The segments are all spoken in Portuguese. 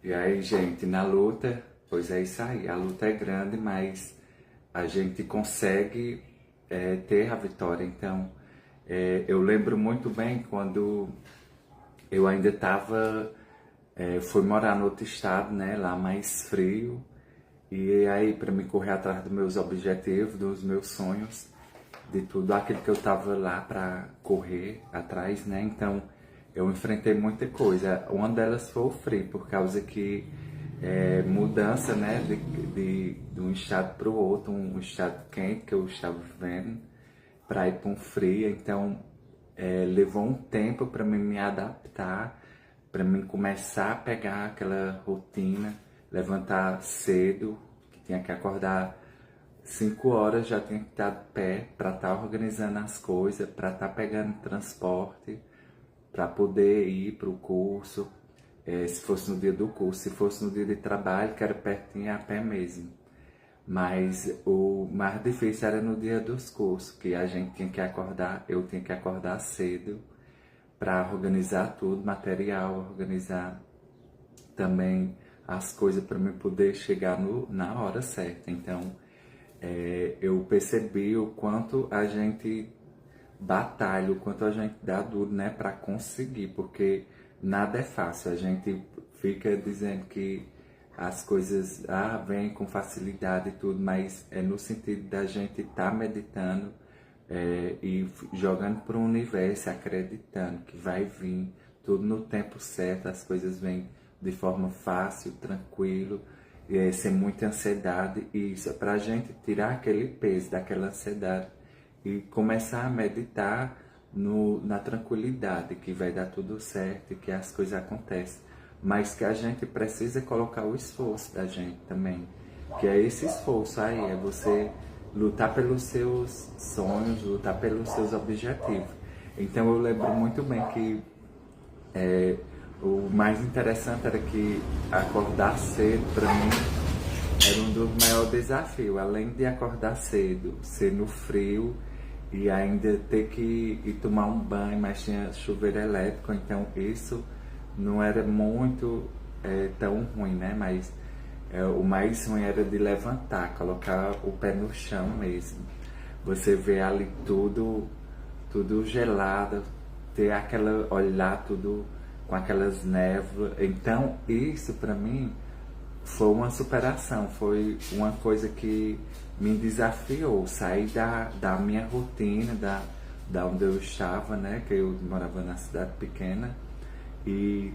E aí, gente, na luta, pois é isso aí, a luta é grande, mas a gente consegue ter a vitória. Então, eu lembro muito bem quando eu ainda estava, fui morar no outro estado, né, lá mais frio, e aí para me correr atrás dos meus objetivos, dos meus sonhos, de tudo aquilo que eu tava lá para correr atrás, né? Então eu enfrentei muita coisa. Uma delas foi o frio, por causa que mudança, né, de um estado para o outro, um estado quente que eu estava vivendo, para ir para um frio. Então levou um tempo para mim me adaptar, para mim começar a pegar aquela rotina, levantar cedo, que tinha que acordar 5 horas, já tinha que estar de pé para estar organizando as coisas, para estar pegando transporte, para poder ir para o curso, se fosse no dia do curso, se fosse no dia de trabalho, que era pertinho a pé mesmo. Mas o mais difícil era no dia dos cursos, que a gente tinha que acordar, eu tinha que acordar cedo para organizar tudo, material, organizar também as coisas para me poder chegar na hora certa. Então, eu percebi o quanto a gente batalha, o quanto a gente dá duro, né, para conseguir, porque nada é fácil. A gente fica dizendo que as coisas vêm com facilidade e tudo, mas é no sentido da gente estar meditando e jogando para o universo, acreditando que vai vir tudo no tempo certo, as coisas vêm de forma fácil, tranquilo, sem muita ansiedade. E isso é para a gente tirar aquele peso daquela ansiedade e começar a meditar na tranquilidade, que vai dar tudo certo e que as coisas acontecem. Mas que a gente precisa colocar o esforço da gente também. Que é esse esforço aí, é você lutar pelos seus sonhos, lutar pelos seus objetivos. Então eu lembro muito bem que o mais interessante era que acordar cedo para mim era um dos maiores desafios. Além de acordar cedo, ser no frio e ainda ter que ir tomar um banho, mas tinha chuveiro elétrico, então isso não era muito tão ruim, né? Mas o mais ruim era de levantar, colocar o pé no chão mesmo. Você vê ali tudo gelado, ter aquela, olhar tudo com aquelas névoas. Então isso para mim foi uma superação, foi uma coisa que me desafiou, sair da minha rotina, da onde eu estava, né, que eu morava na cidade pequena, e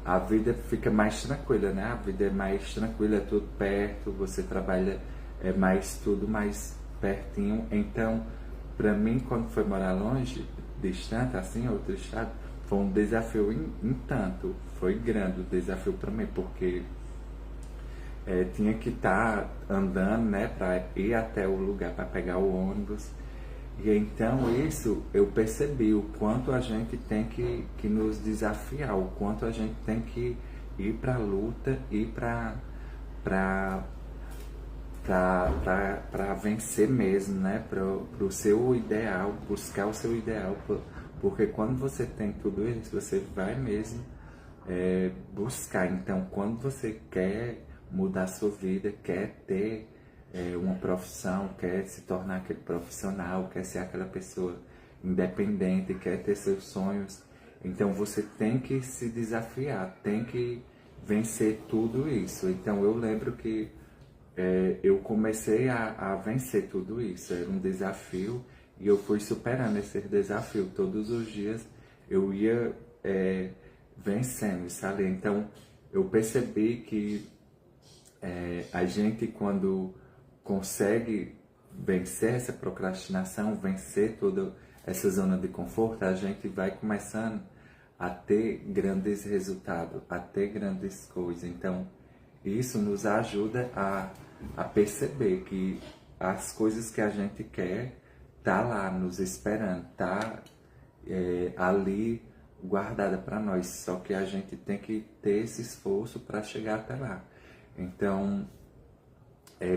a vida fica mais tranquila, né, a vida é mais tranquila, é tudo perto, você trabalha, é mais tudo mais pertinho. Então, para mim, quando foi morar longe, distante, assim, outro estado, foi um desafio em tanto, foi grande o desafio para mim, porque tinha que estar andando, né, para ir até o lugar para pegar o ônibus. E então isso eu percebi o quanto a gente tem que nos desafiar, o quanto a gente tem que ir para a luta, ir para vencer mesmo, né, para o seu ideal, buscar o seu ideal, porque quando você tem tudo isso, você vai mesmo buscar. Então, quando você quer mudar a sua vida, quer ter uma profissão, quer se tornar aquele profissional, quer ser aquela pessoa independente, quer ter seus sonhos, então você tem que se desafiar, tem que vencer tudo isso. Então eu lembro que eu comecei a vencer tudo isso, era um desafio e eu fui superando esse desafio. Todos os dias eu ia vencendo, sabe? Então eu percebi que a gente, quando consegue vencer essa procrastinação, vencer toda essa zona de conforto, a gente vai começando a ter grandes resultados, a ter grandes coisas. Então, isso nos ajuda a perceber que as coisas que a gente quer tá lá nos esperando, tá ali guardada para nós. Só que a gente tem que ter esse esforço para chegar até lá. Então,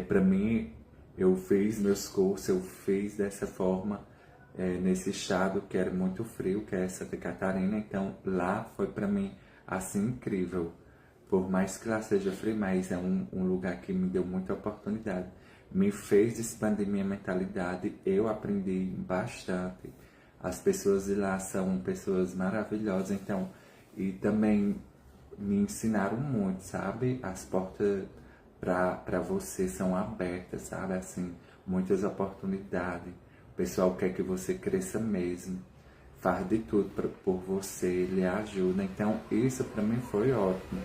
para mim, eu fiz meus cursos, eu fiz dessa forma, nesse estado que era muito frio, que é Santa Catarina. Então, lá foi para mim assim incrível. Por mais que lá seja frio, mas é um lugar que me deu muita oportunidade. Me fez expandir minha mentalidade, eu aprendi bastante. As pessoas de lá são pessoas maravilhosas, então, e também me ensinaram muito, sabe? As portas para você são abertas, sabe? Assim, muitas oportunidades. O pessoal quer que você cresça mesmo, faz de tudo por você, lhe ajuda. Então, isso para mim foi ótimo.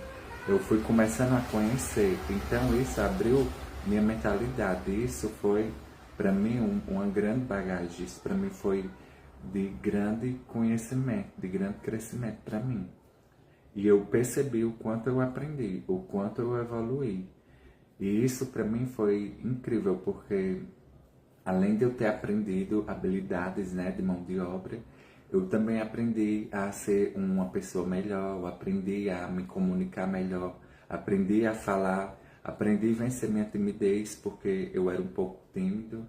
Eu fui começando a conhecer, então isso abriu minha mentalidade. Isso foi para mim uma grande bagagem. Isso para mim foi de grande conhecimento, de grande crescimento para mim. E eu percebi o quanto eu aprendi, o quanto eu evoluí. E isso para mim foi incrível, porque além de eu ter aprendido habilidades, né, de mão de obra, eu também aprendi a ser uma pessoa melhor, eu aprendi a me comunicar melhor, aprendi a falar, aprendi a vencer minha timidez, porque eu era um pouco tímido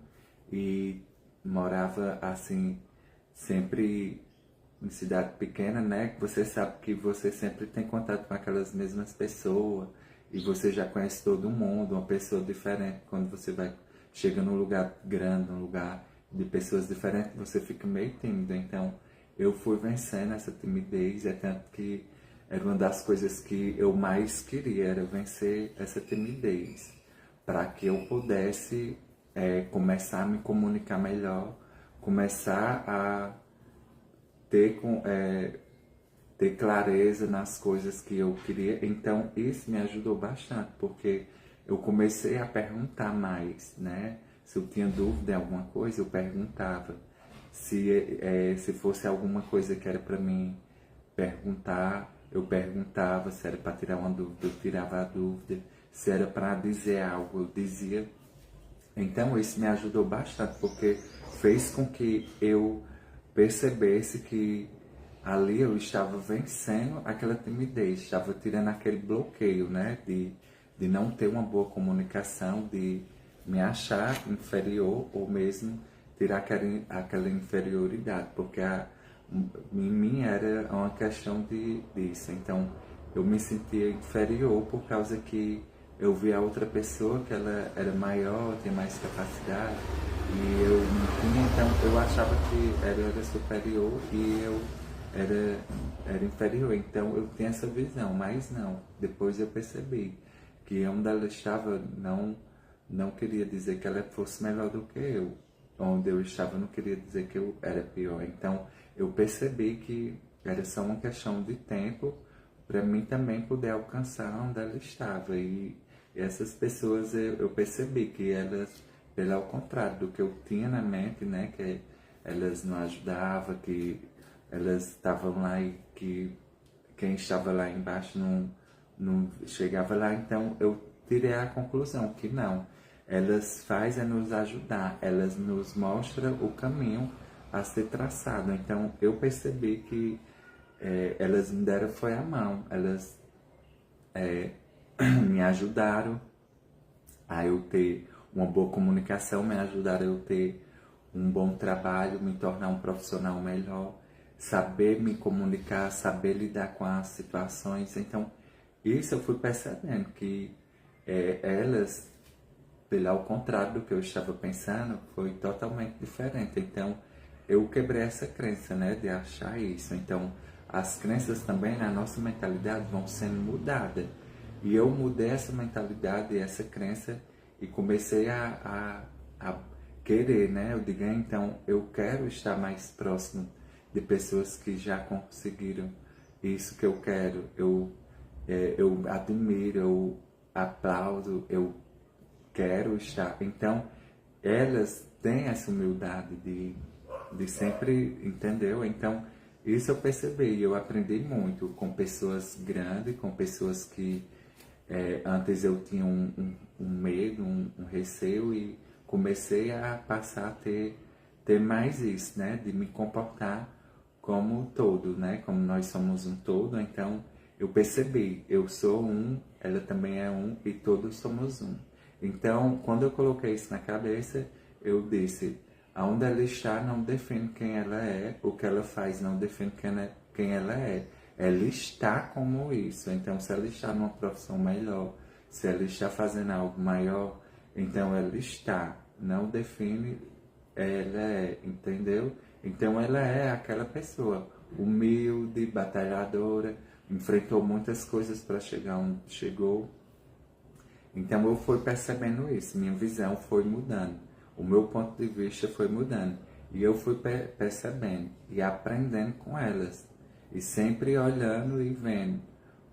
e morava assim, sempre em cidade pequena, né? Que você sabe que você sempre tem contato com aquelas mesmas pessoas e você já conhece todo mundo, uma pessoa diferente. Quando você vai chega num lugar grande, num lugar de pessoas diferentes, você fica meio tímido. Então, eu fui vencendo essa timidez, é tanto que era uma das coisas que eu mais queria, era vencer essa timidez, para que eu pudesse começar a me comunicar melhor, começar a ter clareza nas coisas que eu queria. Então, isso me ajudou bastante, porque eu comecei a perguntar mais, né? Se eu tinha dúvida em alguma coisa, eu perguntava. Se fosse alguma coisa que era para mim perguntar, eu perguntava. Se era para tirar uma dúvida, eu tirava a dúvida. Se era para dizer algo, eu dizia. Então, isso me ajudou bastante, porque fez com que eu percebesse que ali eu estava vencendo aquela timidez, estava tirando aquele bloqueio, né, de não ter uma boa comunicação, de me achar inferior ou mesmo tirar aquela inferioridade, porque em mim era uma questão disso. Então, eu me sentia inferior por causa que eu via a outra pessoa que ela era maior, tinha mais capacidade, e eu não tinha, então eu achava que ela era superior e eu era inferior. Então eu tinha essa visão, mas não. Depois eu percebi que onde ela estava não queria dizer que ela fosse melhor do que eu. Onde eu estava não queria dizer que eu era pior. Então eu percebi que era só uma questão de tempo para mim também poder alcançar onde ela estava. E essas pessoas eu percebi que elas, pelo contrário do que eu tinha na mente, né, que elas não ajudavam, que elas estavam lá e que quem estava lá embaixo não chegava lá. Então eu tirei a conclusão que não, elas fazem nos ajudar, elas nos mostram o caminho a ser traçado. Então eu percebi que elas me deram foi a mão, elas me ajudaram a eu ter uma boa comunicação, me ajudaram a eu ter um bom trabalho, me tornar um profissional melhor, saber me comunicar, saber lidar com as situações. Então, isso eu fui percebendo que elas, pelo ao contrário do que eu estava pensando, foi totalmente diferente. Então, eu quebrei essa crença, né, de achar isso. Então, as crenças também na nossa mentalidade vão sendo mudadas. E eu mudei essa mentalidade, essa crença, e comecei a querer, né? Eu digo, então, eu quero estar mais próximo de pessoas que já conseguiram isso que eu quero. Eu admiro, eu aplaudo, eu quero estar. Então, elas têm essa humildade de sempre, entendeu? Então, isso eu percebi, eu aprendi muito com pessoas grandes, com pessoas que antes eu tinha um medo, um receio, e comecei a passar a ter mais isso, né? De me comportar como um todo, né? Como nós somos um todo, então eu percebi, eu sou um, ela também é um e todos somos um. Então, quando eu coloquei isso na cabeça, eu disse, aonde ela está não define quem ela é, o que ela faz não define quem ela é. ela está como isso. Então, se ela está numa profissão melhor, se ela está fazendo algo maior, então ela está. Não define, ela é, entendeu? Então, ela é aquela pessoa humilde, batalhadora, enfrentou muitas coisas para chegar onde chegou. Então, eu fui percebendo isso, minha visão foi mudando, o meu ponto de vista foi mudando. E eu fui percebendo e aprendendo com elas. E sempre olhando e vendo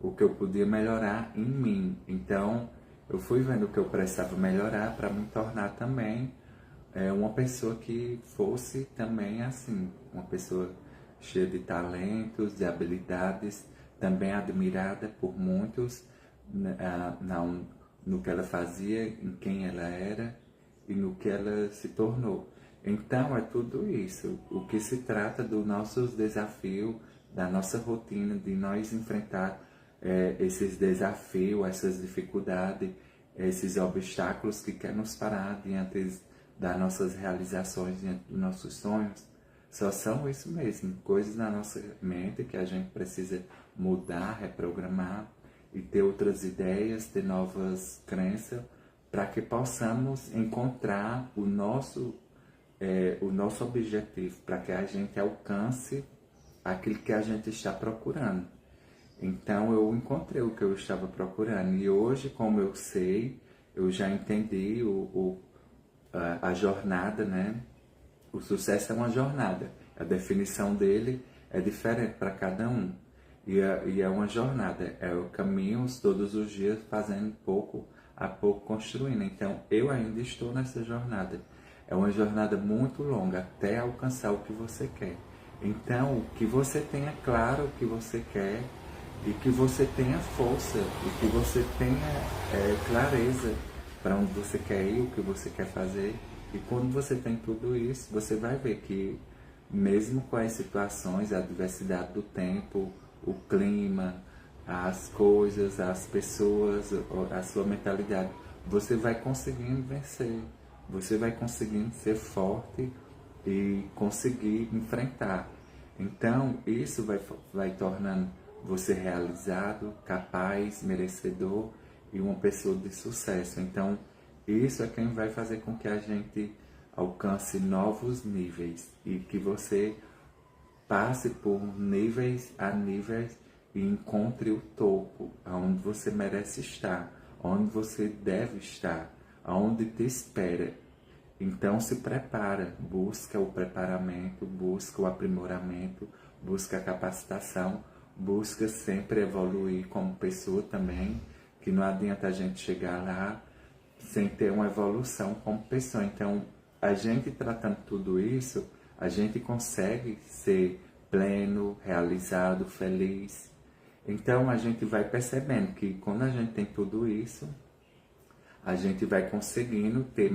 o que eu podia melhorar em mim. Então, eu fui vendo o que eu precisava melhorar para me tornar também uma pessoa que fosse também assim. Uma pessoa cheia de talentos, de habilidades, também admirada por muitos no que ela fazia, em quem ela era e no que ela se tornou. Então, é tudo isso. O que se trata dos nossos desafios, da nossa rotina, de nós enfrentar esses desafios, essas dificuldades, esses obstáculos que querem nos parar diante das nossas realizações, diante dos nossos sonhos. Só são isso mesmo, coisas na nossa mente que a gente precisa mudar, reprogramar e ter outras ideias, ter novas crenças, para que possamos encontrar o nosso objetivo, para que a gente alcance aquilo que a gente está procurando. Então eu encontrei o que eu estava procurando e hoje, como eu sei, eu já entendi a jornada, né? O sucesso é uma jornada, a definição dele é diferente para cada um e é uma jornada, é o caminho todos os dias fazendo pouco a pouco, construindo. Então eu ainda estou nessa jornada. É uma jornada muito longa até alcançar o que você quer. Então, que você tenha claro o que você quer e que você tenha força e que você tenha clareza para onde você quer ir, o que você quer fazer. E quando você tem tudo isso, você vai ver que mesmo com as situações, a diversidade do tempo, o clima, as coisas, as pessoas, a sua mentalidade, você vai conseguindo vencer. Você vai conseguindo ser forte e conseguir enfrentar. Então, isso vai tornando você realizado, capaz, merecedor e uma pessoa de sucesso. Então, isso é quem vai fazer com que a gente alcance novos níveis e que você passe por níveis a níveis e encontre o topo, onde você merece estar, onde você deve estar, aonde te espera. Então se prepara, busca o preparamento, busca o aprimoramento, busca a capacitação, busca sempre evoluir como pessoa também, que não adianta a gente chegar lá sem ter uma evolução como pessoa. Então, a gente tratando tudo isso, a gente consegue ser pleno, realizado, feliz. Então, a gente vai percebendo que quando a gente tem tudo isso, a gente vai conseguindo ter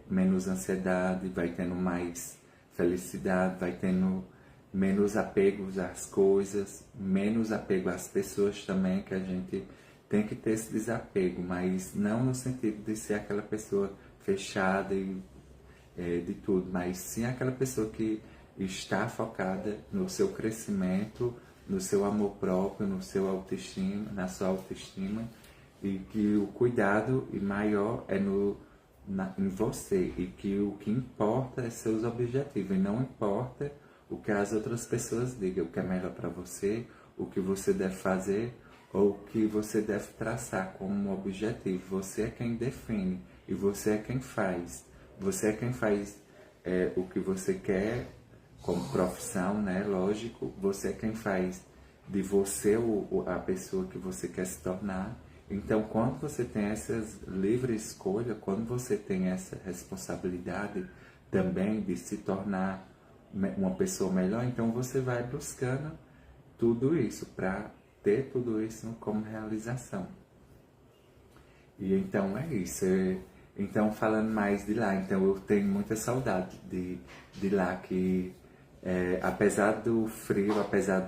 menos ansiedade, vai tendo mais felicidade, vai tendo menos apegos às coisas, menos apego às pessoas também, que a gente tem que ter esse desapego, mas não no sentido de ser aquela pessoa fechada e de tudo, mas sim aquela pessoa que está focada no seu crescimento, no seu amor próprio, no seu autoestima, na sua autoestima, e que o cuidado maior é em você, e que o que importa é seus objetivos, e não importa o que as outras pessoas digam, o que é melhor para você, o que você deve fazer, ou o que você deve traçar como objetivo. Você é quem define, e você é quem faz. Você é quem faz o que você quer como profissão, né? Lógico, você é quem faz de você a pessoa que você quer se tornar. Então, quando você tem essas livre escolha, quando você tem essa responsabilidade também de se tornar uma pessoa melhor, então você vai buscando tudo isso para ter tudo isso como realização. E então é isso. Então, falando mais de lá, então eu tenho muita saudade de lá, que apesar do frio, apesar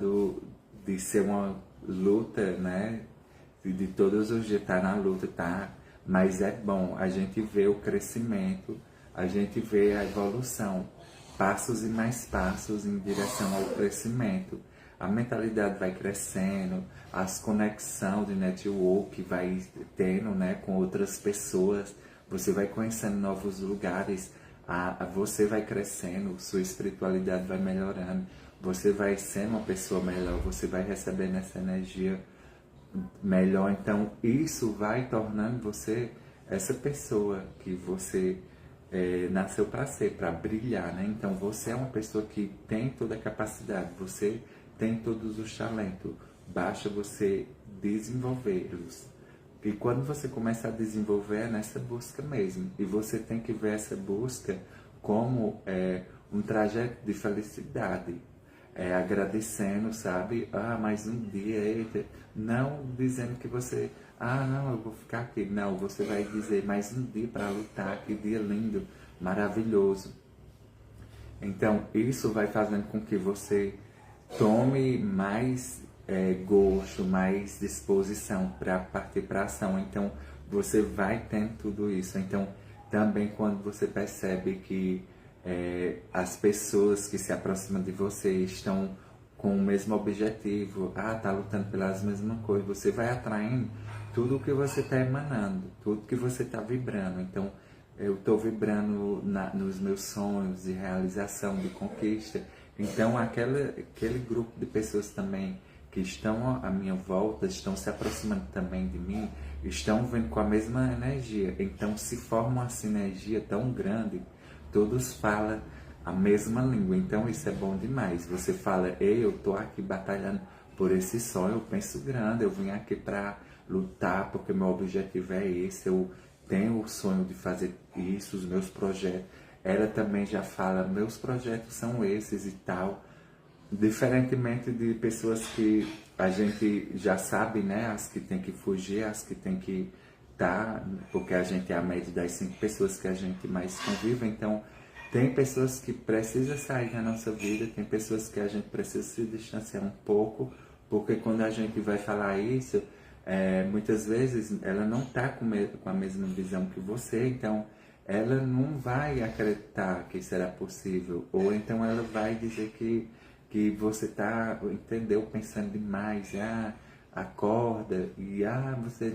de ser uma luta, né? De todos os dias estar na luta, tá? Mas é bom a gente ver o crescimento, a gente vê a evolução, passos e mais passos em direção ao crescimento. a mentalidade vai crescendo, as conexões de network vai tendo, né, com outras pessoas, você vai conhecendo novos lugares, você vai crescendo, sua espiritualidade vai melhorando, você vai sendo uma pessoa melhor, você vai recebendo essa energia melhor. Então isso vai tornando você essa pessoa que você nasceu para ser, para brilhar, né? Então você é uma pessoa que tem toda a capacidade, você tem todos os talentos, basta você desenvolvê-los. E quando você começa a desenvolver é nessa busca mesmo, e você tem que ver essa busca como um trajeto de felicidade, agradecendo, sabe? Ah, mais um dia, eita. Não dizendo que você, não, eu vou ficar aqui. Não, você vai dizer mais um dia para lutar, que dia lindo, maravilhoso. Então, isso vai fazendo com que você tome mais gosto, mais disposição para partir para ação. Então, você vai tendo tudo isso. Então, também quando você percebe que as pessoas que se aproximam de você estão com o mesmo objetivo, tá lutando pelas mesmas coisas, você vai atraindo tudo o que você está emanando, tudo que você está vibrando. Então, eu estou vibrando nos meus sonhos de realização, de conquista. Então, aquele grupo de pessoas também que estão à minha volta, estão se aproximando também de mim, estão vendo com a mesma energia. Então, se forma uma sinergia tão grande, todos falam a mesma língua. Então, isso é bom demais. Você fala, ei, eu estou aqui batalhando por esse sonho, eu penso grande, eu vim aqui para lutar, porque meu objetivo é esse, eu tenho o sonho de fazer isso, os meus projetos. Ela também já fala, meus projetos são esses e tal. Diferentemente de pessoas que a gente já sabe, né? As que tem que fugir, as que tem que estar, porque a gente é a média das 5 pessoas que a gente mais convive. Então, tem pessoas que precisam sair da nossa vida, tem pessoas que a gente precisa se distanciar um pouco, porque quando a gente vai falar isso, muitas vezes ela não está com a mesma visão que você, então ela não vai acreditar que será possível, ou então ela vai dizer que você está, entendeu, pensando demais, acorda, e você...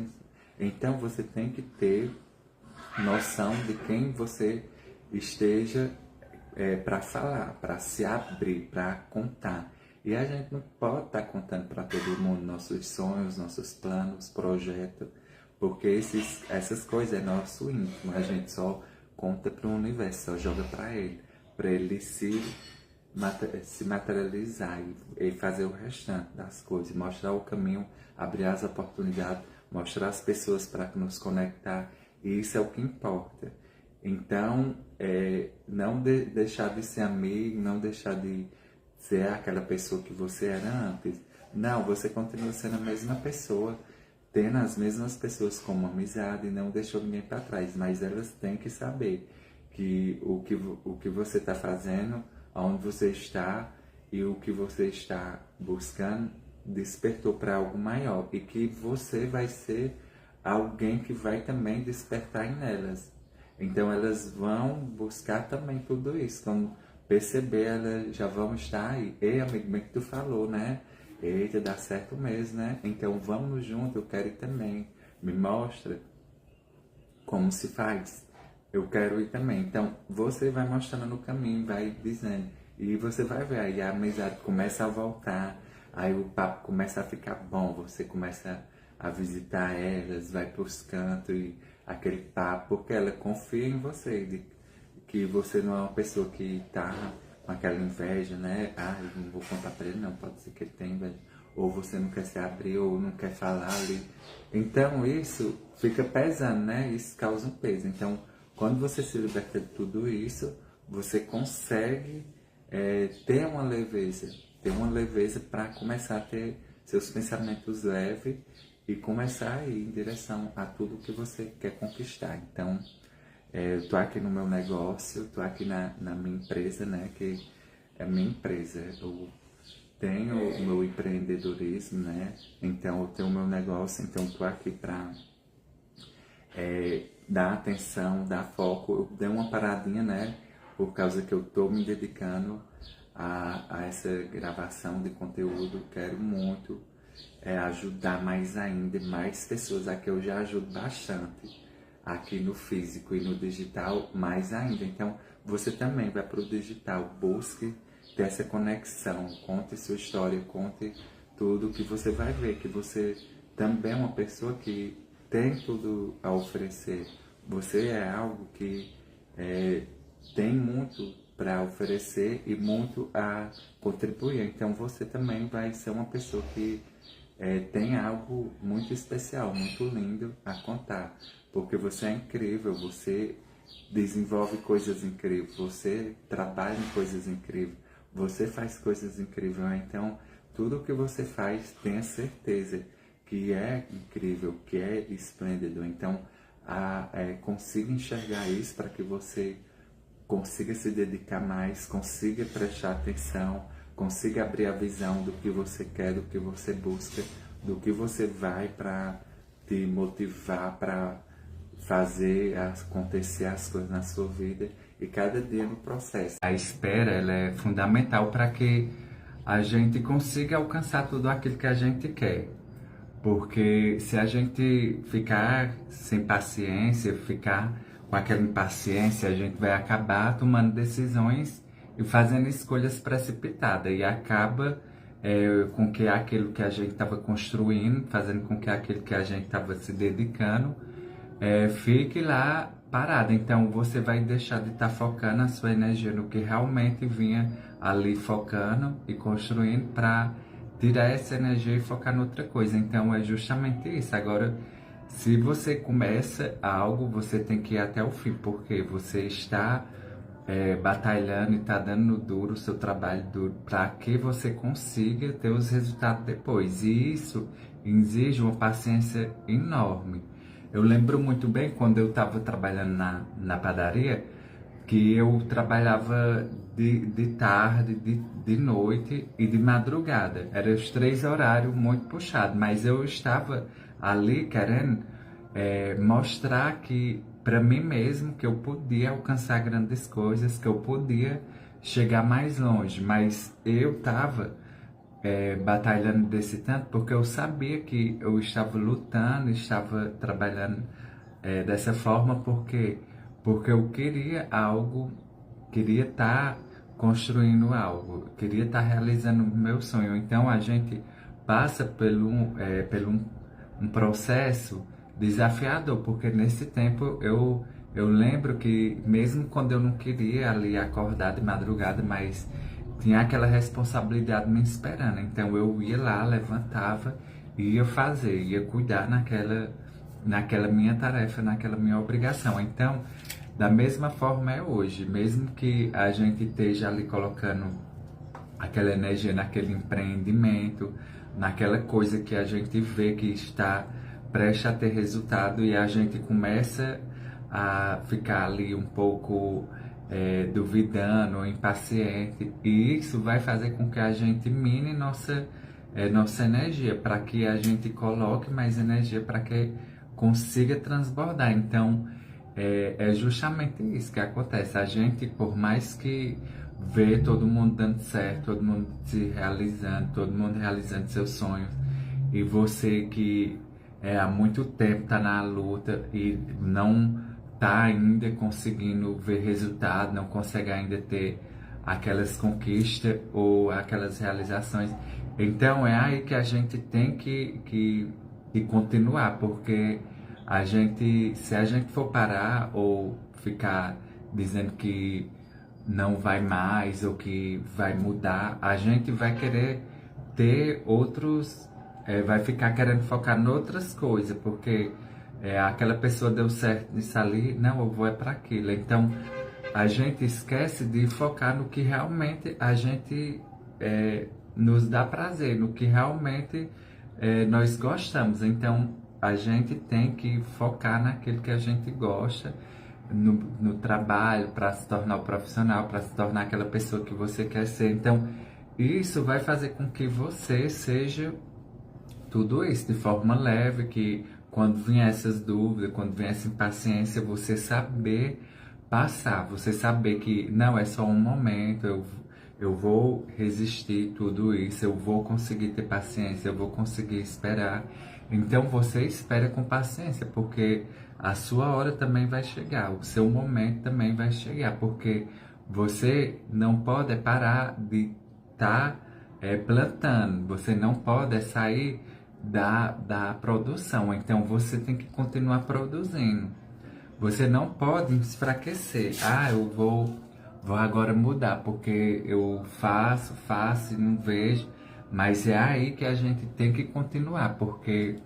Então você tem que ter noção de quem você esteja para falar, para se abrir, para contar. E a gente não pode estar contando para todo mundo nossos sonhos, nossos planos, projetos, porque essas coisas é nosso íntimo, a gente só conta para o universo, só joga para ele se materializar e fazer o restante das coisas, mostrar o caminho, abrir as oportunidades, mostrar as pessoas para nos conectar, e isso é o que importa. Então, não deixar de ser amigo, não deixar de ser aquela pessoa que você era antes. Não, você continua sendo a mesma pessoa, tendo as mesmas pessoas como amizade, não deixou ninguém para trás, mas elas têm que saber que o que você está fazendo, onde você está e o que você está buscando despertou para algo maior, e que você vai ser alguém que vai também despertar nelas. Então elas vão buscar também tudo isso. Quando perceber, elas já vão estar aí. Ei, amigo, bem que tu falou, né? Eita, dá certo mesmo, né? Então vamos junto, eu quero ir também. Me mostra como se faz. Eu quero ir também. Então você vai mostrando no caminho, vai dizendo. E você vai ver, aí a amizade começa a voltar, aí o papo começa a ficar bom, você começa a visitar elas, vai pros cantos e aquele papo, porque ela confia em você, de que você não é uma pessoa que tá com aquela inveja, né? Eu não vou contar pra ele não, pode ser que ele tenha inveja. Ou você não quer se abrir, ou não quer falar ali. Então isso fica pesando, né? Isso causa um peso. Então, quando você se liberta de tudo isso, você consegue ter uma leveza para começar a ter seus pensamentos leves e começar a ir em direção a tudo que você quer conquistar. Então, eu tô aqui no meu negócio, tô aqui na minha empresa, né, que é minha empresa. Eu tenho o meu empreendedorismo, né, então eu tenho o meu negócio, então tô aqui para dar atenção, dar foco. Eu dei uma paradinha, né, por causa que eu tô me dedicando a essa gravação de conteúdo. Quero muito ajudar mais ainda, mais pessoas. Aqui eu já ajudo bastante, aqui no físico e no digital, mais ainda. Então, você também vai para o digital, busque ter essa conexão, conte sua história, conte tudo, que você vai ver que você também é uma pessoa que tem tudo a oferecer. Você é algo que tem muito para oferecer e muito a contribuir. Então você também vai ser uma pessoa que tem algo muito especial, muito lindo a contar. Porque você é incrível, você desenvolve coisas incríveis, você trabalha em coisas incríveis, você faz coisas incríveis. Então tudo que você faz, tenha certeza que é incrível, que é esplêndido. Então consiga enxergar isso para que você consiga se dedicar mais, consiga prestar atenção, consiga abrir a visão do que você quer, do que você busca, do que você vai para te motivar para fazer acontecer as coisas na sua vida e cada dia no processo. A espera, ela é fundamental para que a gente consiga alcançar tudo aquilo que a gente quer. Porque se a gente ficar sem paciência, ficar com aquela impaciência, a gente vai acabar tomando decisões e fazendo escolhas precipitadas. E acaba com que aquilo que a gente estava construindo, fazendo com que aquilo que a gente estava se dedicando, fique lá parado. Então você vai deixar de estar focando a sua energia no que realmente vinha ali focando e construindo, para tirar essa energia e focar em outra coisa. Então é justamente isso. Agora, se você começa algo, você tem que ir até o fim, porque você está batalhando e está dando duro o seu trabalho duro para que você consiga ter os resultados depois. E isso exige uma paciência enorme. Eu lembro muito bem quando eu estava trabalhando na padaria, que eu trabalhava de tarde, de noite e de madrugada. Eram os 3 horários muito puxados, mas eu estava ali querendo mostrar que para mim mesmo que eu podia alcançar grandes coisas, que eu podia chegar mais longe, mas eu estava batalhando desse tanto porque eu sabia que eu estava lutando, estava trabalhando dessa forma porque eu queria algo, queria estar construindo algo, queria estar realizando o meu sonho. Então a gente passa por um processo desafiador, porque nesse tempo eu lembro que mesmo quando eu não queria ali acordar de madrugada, mas tinha aquela responsabilidade me esperando. Então eu ia lá, levantava, ia fazer, ia cuidar naquela minha tarefa, naquela minha obrigação. Então, da mesma forma é hoje, mesmo que a gente esteja ali colocando aquela energia naquele empreendimento, naquela coisa que a gente vê que está prestes a ter resultado e a gente começa a ficar ali um pouco duvidando, impaciente, e isso vai fazer com que a gente mine nossa energia, para que a gente coloque mais energia para que consiga transbordar. Então é justamente isso que acontece. A gente, por mais que vê todo mundo dando certo, todo mundo se realizando, todo mundo realizando seus sonhos, e você que há muito tempo está na luta e não está ainda conseguindo ver resultado, não consegue ainda ter aquelas conquistas ou aquelas realizações. Então é aí que a gente tem que continuar, porque se a gente for parar ou ficar dizendo que não vai mais ou que vai mudar, a gente vai querer ter outros, vai ficar querendo focar em outras coisas, porque aquela pessoa deu certo nisso ali, não, eu vou para aquilo. Então a gente esquece de focar no que realmente a gente nos dá prazer, no que realmente nós gostamos. Então a gente tem que focar naquilo que a gente gosta, no trabalho, para se tornar o profissional, para se tornar aquela pessoa que você quer ser. Então isso vai fazer com que você seja tudo isso de forma leve, que quando vier essas dúvidas, quando vier essa impaciência, você saber passar, você saber que não é só um momento, eu vou resistir tudo isso, eu vou conseguir ter paciência, eu vou conseguir esperar. Então você espera com paciência, porque a sua hora também vai chegar, o seu momento também vai chegar, porque você não pode parar de estar plantando, você não pode sair da produção, então você tem que continuar produzindo. Você não pode enfraquecer. Ah, vou agora mudar, porque eu faço e não vejo. Mas é aí que a gente tem que continuar, porque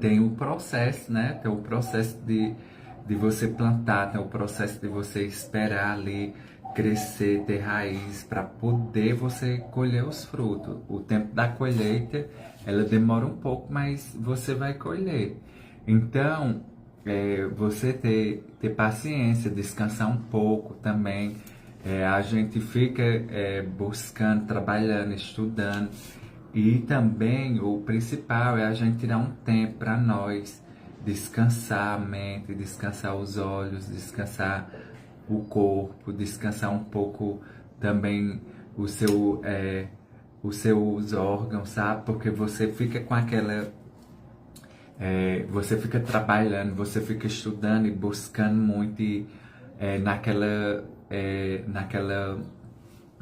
tem o processo, né? Tem o processo de você plantar, tem o processo de você esperar ali crescer, ter raiz, para poder você colher os frutos. O tempo da colheita, ela demora um pouco, mas você vai colher. Então, você ter paciência, descansar um pouco também. A gente fica buscando, trabalhando, estudando. E também o principal é a gente tirar um tempo para nós, descansar a mente, descansar os olhos, descansar o corpo, descansar um pouco também o seu, os seus órgãos, sabe? Porque você fica com aquela você fica trabalhando, você fica estudando e buscando muito e, naquela,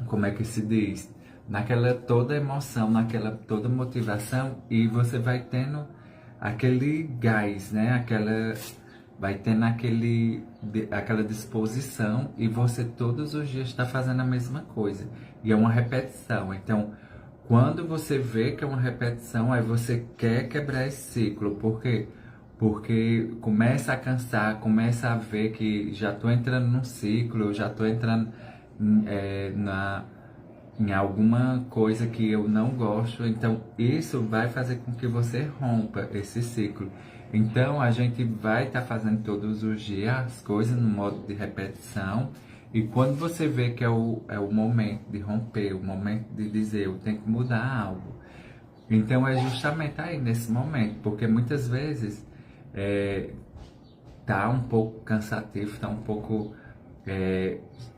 como é que se diz? Naquela toda emoção, naquela toda motivação e você vai tendo aquele gás, né? Vai tendo aquela disposição e você todos os dias está fazendo a mesma coisa. E é uma repetição. Então, quando você vê que é uma repetição, aí você quer quebrar esse ciclo. Por quê? Porque começa a cansar, começa a ver que já estou entrando num ciclo, eu já estou entrando em alguma coisa que eu não gosto. Então, isso vai fazer com que você rompa esse ciclo. Então, a gente vai estar fazendo todos os dias as coisas no modo de repetição. E quando você vê que é o momento de romper, o momento de dizer, eu tenho que mudar algo. Então é justamente aí, nesse momento, porque muitas vezes tá um pouco cansativo, tá um pouco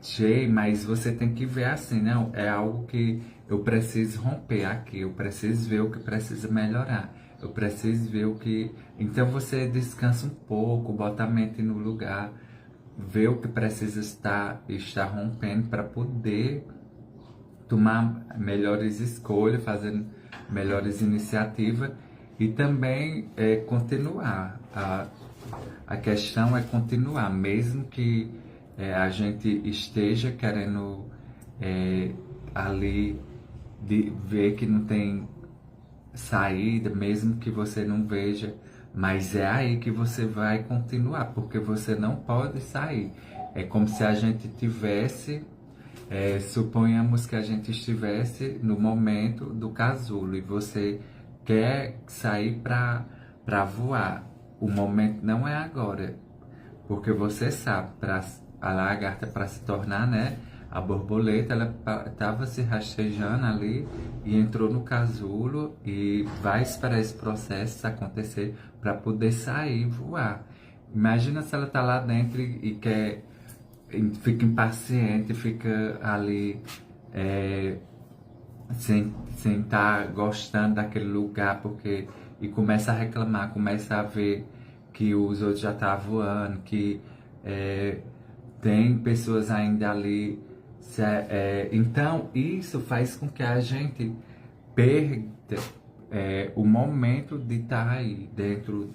cheio, mas você tem que ver assim, não, é algo que eu preciso romper aqui, eu preciso ver o que precisa melhorar, eu preciso ver o que... Então você descansa um pouco, bota a mente no lugar, ver o que precisa estar rompendo para poder tomar melhores escolhas, fazer melhores iniciativas e também continuar. A questão é continuar, mesmo que a gente esteja querendo ali ver que não tem saída, mesmo que você não veja, mas é aí que você vai continuar, porque você não pode sair. É como se a gente tivesse, suponhamos que a gente estivesse no momento do casulo e você quer sair para voar. O momento não é agora, porque você sabe, para a lagarta, para se tornar, né, a borboleta, ela estava se rastejando ali e entrou no casulo e vai esperar esse processo acontecer para poder sair e voar. Imagina se ela está lá dentro e quer, fica impaciente, fica ali sem estar gostando daquele lugar, porque e começa a reclamar, começa a ver que os outros já estão voando, que tem pessoas ainda ali. Então, isso faz com que a gente perca o momento de estar aí dentro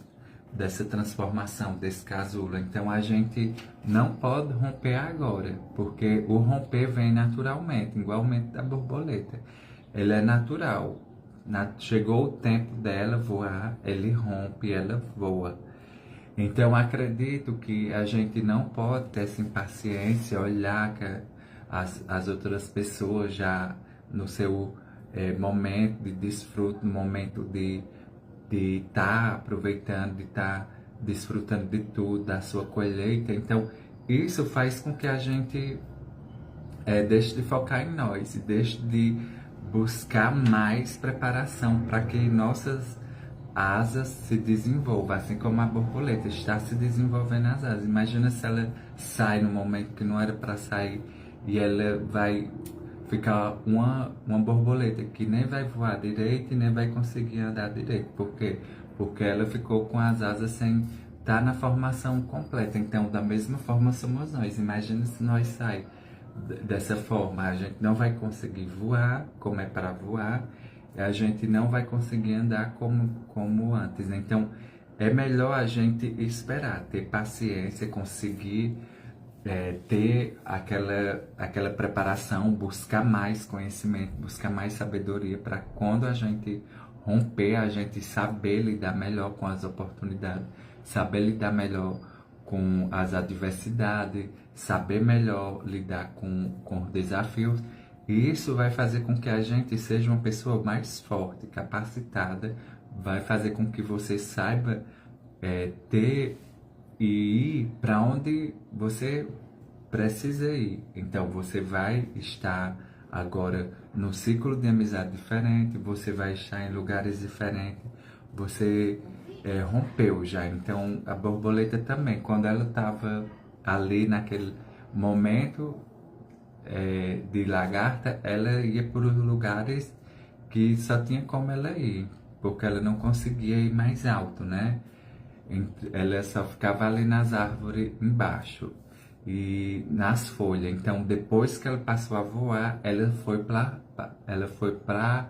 dessa transformação, desse casulo. Então, a gente não pode romper agora, porque o romper vem naturalmente, igualmente da borboleta. Ele é natural. Chegou o tempo dela voar, ele rompe, ela voa. Então, acredito que a gente não pode ter essa impaciência, olhar que as outras pessoas já no seu momento de desfruto, no momento de estar aproveitando, de estar desfrutando de tudo, da sua colheita. Então, isso faz com que a gente deixe de focar em nós e deixe de buscar mais preparação para que nossas asas se desenvolvam, assim como a borboleta está se desenvolvendo as asas. Imagina se ela sai no momento que não era para sair e ela vai ficar uma borboleta que nem vai voar direito e nem vai conseguir andar direito. Por quê? Porque ela ficou com as asas sem estar na formação completa. Então, da mesma forma somos nós. Imagina se nós sair dessa forma, a gente não vai conseguir voar como é para voar, e a gente não vai conseguir andar como antes. Então, é melhor a gente esperar, ter paciência, conseguir ter aquela preparação, buscar mais conhecimento, buscar mais sabedoria para quando a gente romper, a gente saber lidar melhor com as oportunidades, saber lidar melhor com as adversidades, saber melhor lidar com os desafios. E isso vai fazer com que a gente seja uma pessoa mais forte, capacitada, vai fazer com que você saiba ter e ir para onde você precisa ir. Então você vai estar agora no ciclo de amizade diferente, você vai estar em lugares diferentes, você rompeu já. Então a borboleta também, quando ela estava ali naquele momento de lagarta, ela ia para os lugares que só tinha como ela ir, porque ela não conseguia ir mais alto, né? Ela só ficava ali nas árvores embaixo e nas folhas. Então, depois que ela passou a voar, ela foi para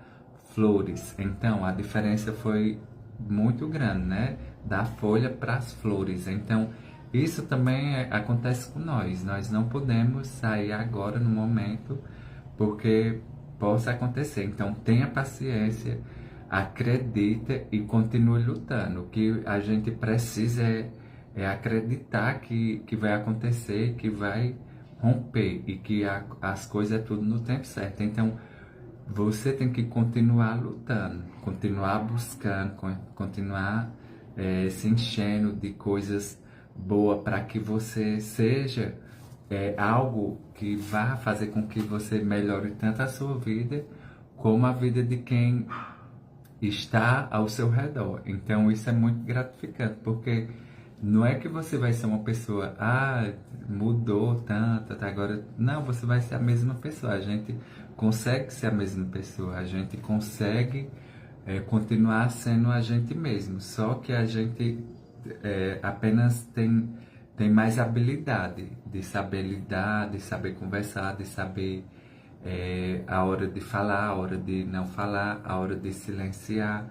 flores. Então, a diferença foi muito grande, né? Da folha para as flores. Então, isso também acontece com nós. Nós não podemos sair agora no momento, porque possa acontecer. Então, tenha paciência, acredita e continue lutando. O que a gente precisa é acreditar que vai acontecer, que vai romper e que as coisas é tudo no tempo certo. Então, você tem que continuar lutando, continuar buscando, continuar se enchendo de coisas boas para que você seja algo que vá fazer com que você melhore tanto a sua vida como a vida de quem está ao seu redor. Então isso é muito gratificante, porque não é que você vai ser uma pessoa, mudou tanto, até agora. Não, você vai ser a mesma pessoa. A gente consegue ser a mesma pessoa, a gente consegue continuar sendo a gente mesmo, só que a gente apenas tem mais habilidade de saber lidar, de saber conversar, de saber a hora de falar, a hora de não falar, a hora de silenciar.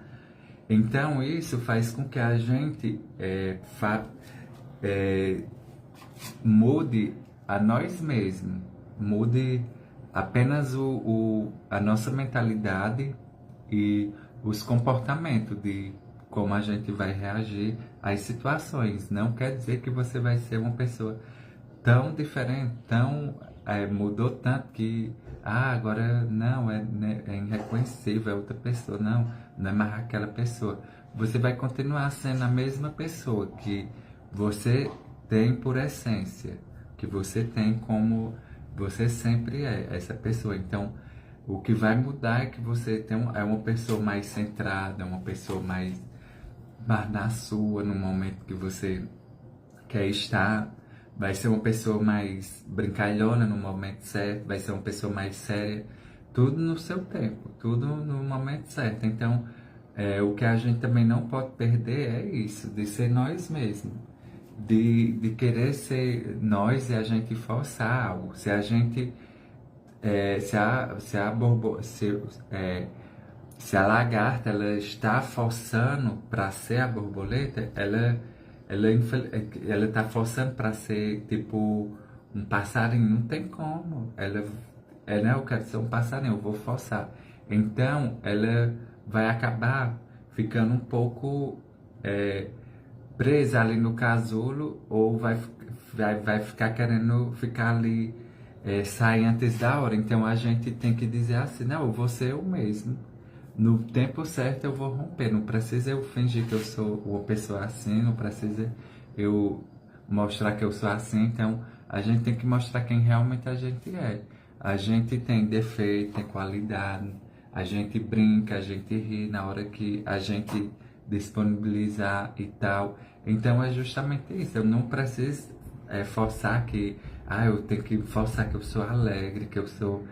Então isso faz com que a gente mude a nós mesmos, mude apenas a nossa mentalidade e os comportamentos de como a gente vai reagir às situações. Não quer dizer que você vai ser uma pessoa tão diferente, mudou tanto que agora não, é irreconhecível, é outra pessoa, não é mais aquela pessoa. Você vai continuar sendo a mesma pessoa que você tem por essência, que você tem como você sempre é essa pessoa. Então, o que vai mudar é que você é uma pessoa mais centrada, uma pessoa mais na sua, no momento que você quer estar. Vai ser uma pessoa mais brincalhona no momento certo, vai ser uma pessoa mais séria, tudo no seu tempo, tudo no momento certo. Então, o que a gente também não pode perder é isso, de ser nós mesmos, de querer ser nós e a gente forçar algo. Se a gente, se a lagarta ela está forçando para ser a borboleta, ela está forçando para ser tipo um passarinho, não tem como. Eu quero ser um passarinho, eu vou forçar. Então, ela vai acabar ficando um pouco presa ali no casulo, ou vai ficar querendo ficar ali, sair antes da hora. Então, a gente tem que dizer assim, não, eu vou ser eu mesmo. No tempo certo eu vou romper, não precisa eu fingir que eu sou uma pessoa assim, não precisa eu mostrar que eu sou assim. Então a gente tem que mostrar quem realmente a gente é. A gente tem defeito, tem qualidade, a gente brinca, a gente ri na hora que a gente disponibilizar e tal. Então é justamente isso, eu não preciso forçar que, eu tenho que forçar que eu sou alegre, que eu sou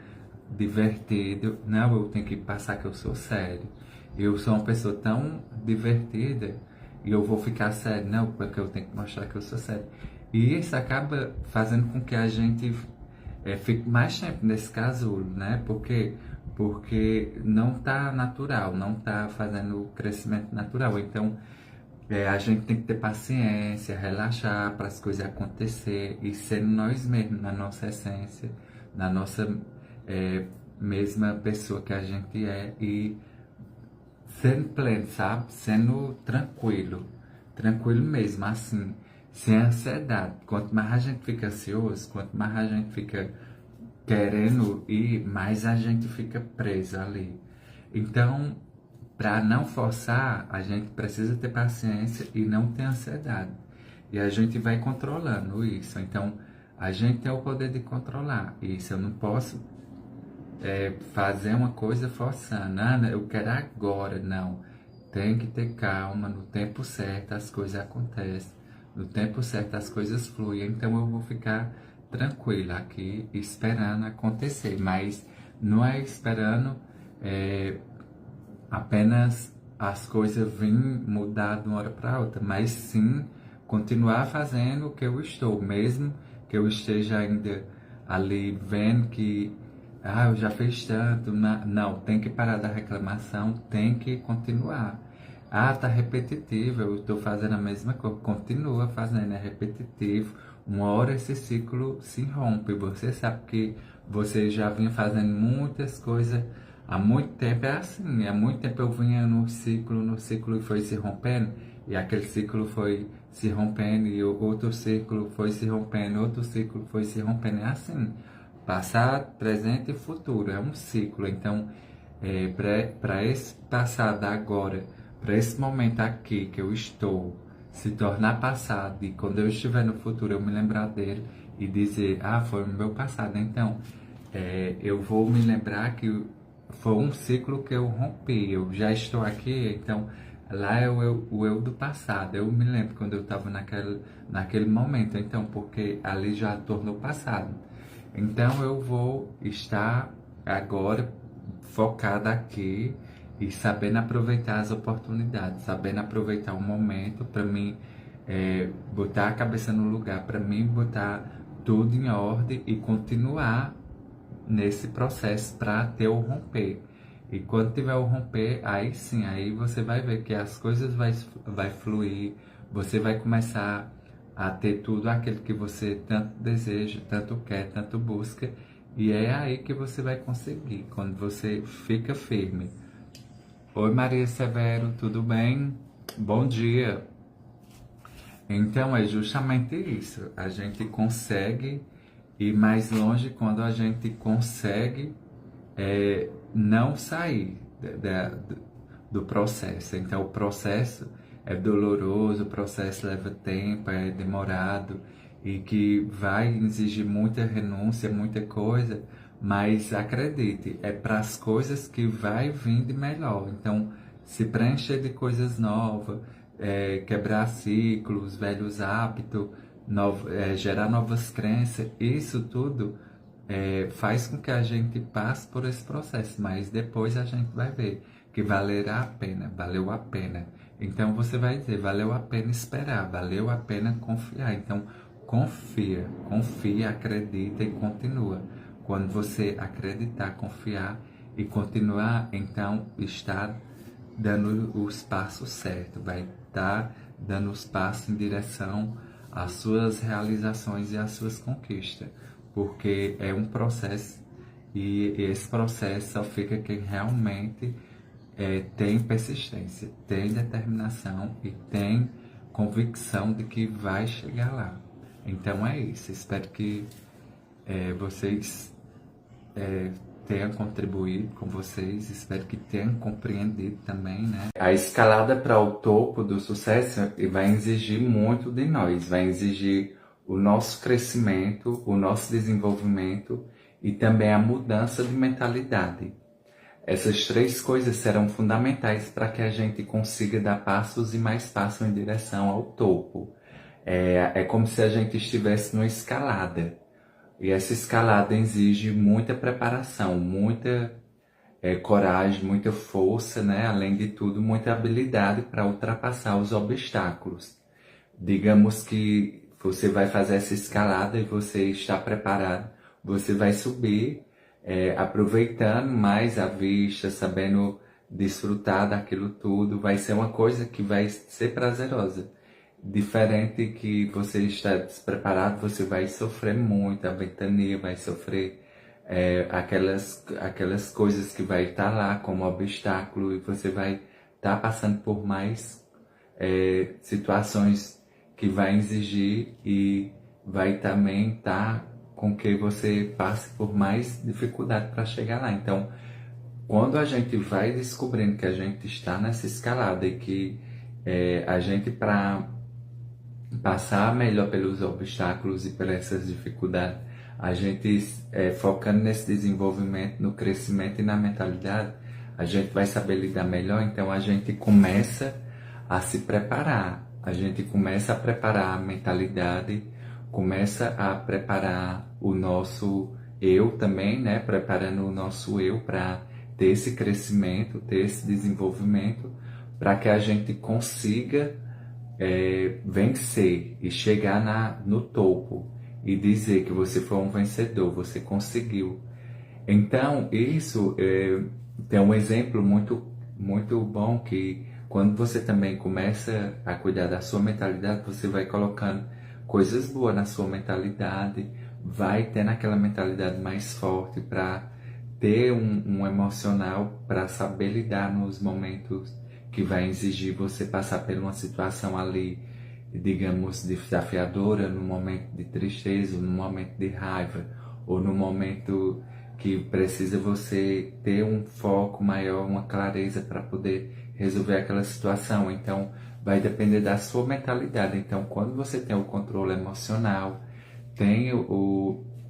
divertido. Não, eu tenho que passar que eu sou sério. Eu sou uma pessoa tão divertida e eu vou ficar sério. Não, porque eu tenho que mostrar que eu sou sério. E isso acaba fazendo com que a gente fique mais tempo nesse casulo, né? Porque não tá natural, não tá fazendo o crescimento natural. Então, a gente tem que ter paciência, relaxar para as coisas acontecer e ser nós mesmos, na nossa essência, na nossa mesma pessoa que a gente é e sendo pleno, sabe? Sendo tranquilo, tranquilo mesmo, assim, sem ansiedade. Quanto mais a gente fica ansioso, quanto mais a gente fica querendo ir, mais a gente fica preso ali. Então, para não forçar, a gente precisa ter paciência e não ter ansiedade. E a gente vai controlando isso. Então, a gente tem o poder de controlar isso. Eu não posso fazer uma coisa forçando. Ah, eu quero agora. Não. Tem que ter calma. No tempo certo as coisas acontecem. No tempo certo as coisas fluem. Então, eu vou ficar tranquila aqui esperando acontecer. Mas não é esperando apenas as coisas virem mudar de uma hora para outra, mas sim continuar fazendo o que eu estou, mesmo que eu esteja ainda ali vendo que eu já fiz tanto, não, tem que parar da reclamação, tem que continuar. Tá repetitivo, eu estou fazendo a mesma coisa, continua fazendo, é repetitivo. Uma hora esse ciclo se rompe, você sabe que você já vinha fazendo muitas coisas há muito tempo, é assim, há muito tempo eu vinha no ciclo e foi se rompendo, e aquele ciclo foi se rompendo, e o outro ciclo foi se rompendo, outro ciclo foi se rompendo, é assim, passado, presente e futuro, é um ciclo. Então, para esse passado agora, para esse momento aqui que eu estou, se tornar passado, e quando eu estiver no futuro eu me lembrar dele e dizer, foi o meu passado, então eu vou me lembrar que foi um ciclo que eu rompi, eu já estou aqui, então lá é o eu do passado. Eu me lembro quando eu estava naquele momento, então, porque ali já tornou passado. Então eu vou estar agora focada aqui e sabendo aproveitar as oportunidades, sabendo aproveitar o momento para mim botar a cabeça no lugar, para mim botar tudo em ordem e continuar nesse processo para ter o romper. E quando tiver o romper, aí sim, aí você vai ver que as coisas vai fluir, você vai começar a ter tudo aquilo que você tanto deseja, tanto quer, tanto busca, e é aí que você vai conseguir, quando você fica firme. Oi Maria Severo, tudo bem? Bom dia! Então é justamente isso, a gente consegue ir mais longe quando a gente consegue não sair do processo. Então, o processo é doloroso, o processo leva tempo, é demorado e que vai exigir muita renúncia, muita coisa, mas acredite, é para as coisas que vai vir de melhor. Então, se preencher de coisas novas, quebrar ciclos, velhos hábitos, gerar novas crenças, isso tudo faz com que a gente passe por esse processo, mas depois a gente vai ver que valerá a pena, valeu a pena. Então você vai dizer, valeu a pena esperar, valeu a pena confiar. Então confia, acredita e continua. Quando você acreditar, confiar e continuar, então está dando os passos certos, vai estar dando os passos em direção às suas realizações e às suas conquistas, porque é um processo e esse processo só fica quem realmente tem persistência, tem determinação e tem convicção de que vai chegar lá. Então é isso, espero que vocês tenham contribuído com vocês, espero que tenham compreendido também, né? A escalada para o topo do sucesso vai exigir muito de nós, vai exigir o nosso crescimento, o nosso desenvolvimento e também a mudança de mentalidade. Essas três coisas serão fundamentais para que a gente consiga dar passos e mais passos em direção ao topo. É como se a gente estivesse numa escalada. E essa escalada exige muita preparação, muita coragem, muita força, né? Além de tudo, muita habilidade para ultrapassar os obstáculos. Digamos que você vai fazer essa escalada e você está preparado, você vai subir, aproveitando mais a vista, sabendo desfrutar daquilo tudo, vai ser uma coisa que vai ser prazerosa. Diferente que você está despreparado, você vai sofrer muito, a ventania vai sofrer aquelas coisas que vai estar lá como obstáculo e você vai estar passando por mais situações que vai exigir e vai também estar com que você passe por mais dificuldade para chegar lá. Então, quando a gente vai descobrindo que a gente está nessa escalada e que a gente, para passar melhor pelos obstáculos e por essas dificuldades, a gente focando nesse desenvolvimento, no crescimento e na mentalidade, a gente vai saber lidar melhor. Então a gente começa a se preparar, a gente começa a preparar a mentalidade, começa a preparar o nosso eu também, né? Preparando o nosso eu para ter esse crescimento, ter esse desenvolvimento, para que a gente consiga vencer e chegar no topo e dizer que você foi um vencedor, você conseguiu. Então, isso tem um exemplo muito bom que quando você também começa a cuidar da sua mentalidade, você vai colocando coisas boas na sua mentalidade, vai tendo aquela mentalidade mais forte para ter um emocional para saber lidar nos momentos que vai exigir você passar por uma situação ali, digamos, desafiadora, no momento de tristeza, no momento de raiva, ou no momento que precisa você ter um foco maior, uma clareza para poder resolver aquela situação. Então, vai depender da sua mentalidade. Então, quando você tem o controle emocional,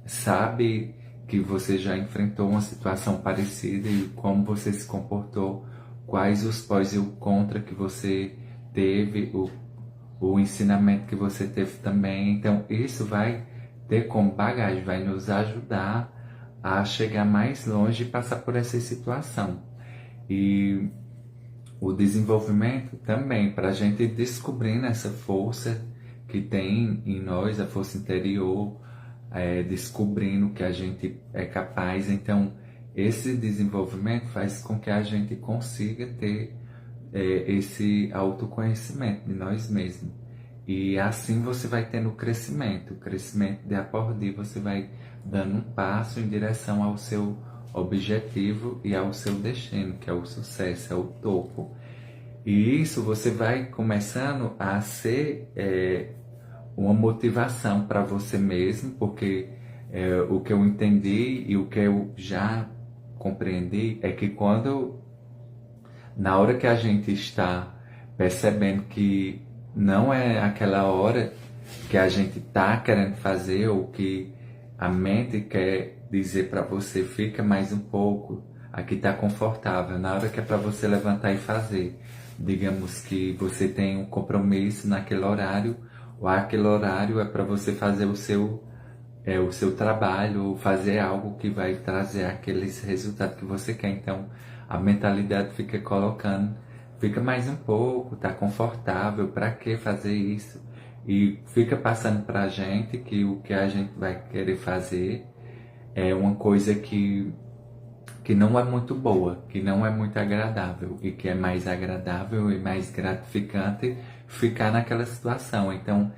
sabe que você já enfrentou uma situação parecida e como você se comportou, quais os pós e o contra que você teve, o ensinamento que você teve também. Então, isso vai ter como bagagem, vai nos ajudar a chegar mais longe e passar por essa situação. E o desenvolvimento também, para a gente descobrindo essa força que tem em nós, a força interior, descobrindo que a gente é capaz. Então, esse desenvolvimento faz com que a gente consiga ter esse autoconhecimento de nós mesmos. E assim você vai tendo o crescimento de a por dia, você vai dando um passo em direção ao seu objetivo e ao seu destino, que é o sucesso, é o topo. E isso você vai começando a ser uma motivação para você mesmo, porque o que eu entendi e o que eu já compreendi é que na hora que a gente está percebendo que não é aquela hora que a gente está querendo fazer, ou que a mente quer dizer para você, fica mais um pouco, aqui está confortável, na hora que é para você levantar e fazer. Digamos que você tem um compromisso naquele horário, ou aquele horário é para você fazer o seu trabalho, ou fazer algo que vai trazer aqueles resultados que você quer. Então, a mentalidade fica mais um pouco, tá confortável, para que fazer isso? E fica passando para a gente que o que a gente vai querer fazer é uma coisa que não é muito boa, que não é muito agradável, e que é mais agradável e mais gratificante ficar naquela situação. Então,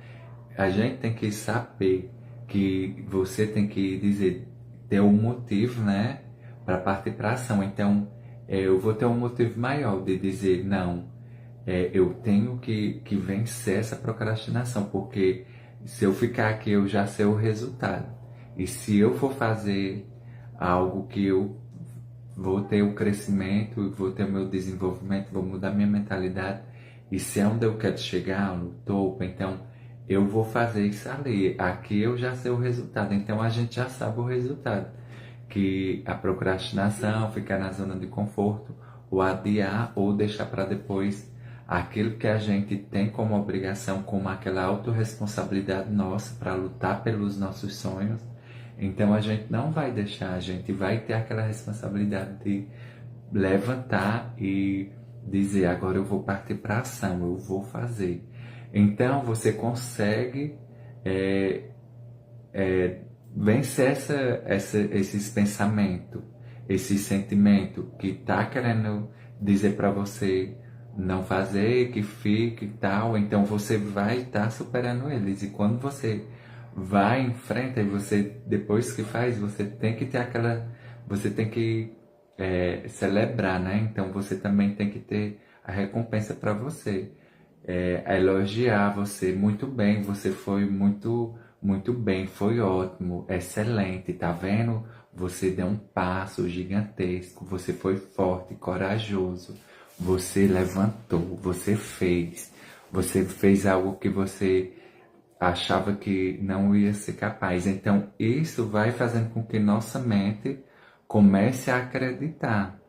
a gente tem que saber que você tem que ter um motivo, né, para partir para ação. Então, eu vou ter um motivo maior de dizer, não, eu tenho que vencer essa procrastinação, porque se eu ficar aqui eu já sei o resultado. E se eu for fazer algo que eu vou ter o crescimento, vou ter o meu desenvolvimento, vou mudar minha mentalidade, e se é onde eu quero chegar, no topo, então eu vou fazer isso ali. Aqui eu já sei o resultado, então a gente já sabe o resultado. Que a procrastinação, ficar na zona de conforto, ou adiar, ou deixar para depois aquilo que a gente tem como obrigação, como aquela autorresponsabilidade nossa para lutar pelos nossos sonhos, Então a gente não vai deixar, a gente vai ter aquela responsabilidade de levantar e dizer, agora eu vou partir para ação, eu vou fazer. Então você consegue é, vencer esses pensamentos, esse sentimento que está querendo dizer para você não fazer, que fique e tal, então você vai estar superando eles. E quando você vai em frente, e você, depois que faz, você tem que ter você tem que celebrar, né? Então você também tem que ter a recompensa para você. Elogiar você muito bem, você foi muito bem, foi ótimo, excelente, tá vendo? Você deu um passo gigantesco, você foi forte, corajoso, você levantou, você fez algo que você achava que não ia ser capaz. Então, isso vai fazendo com que nossa mente comece a acreditar.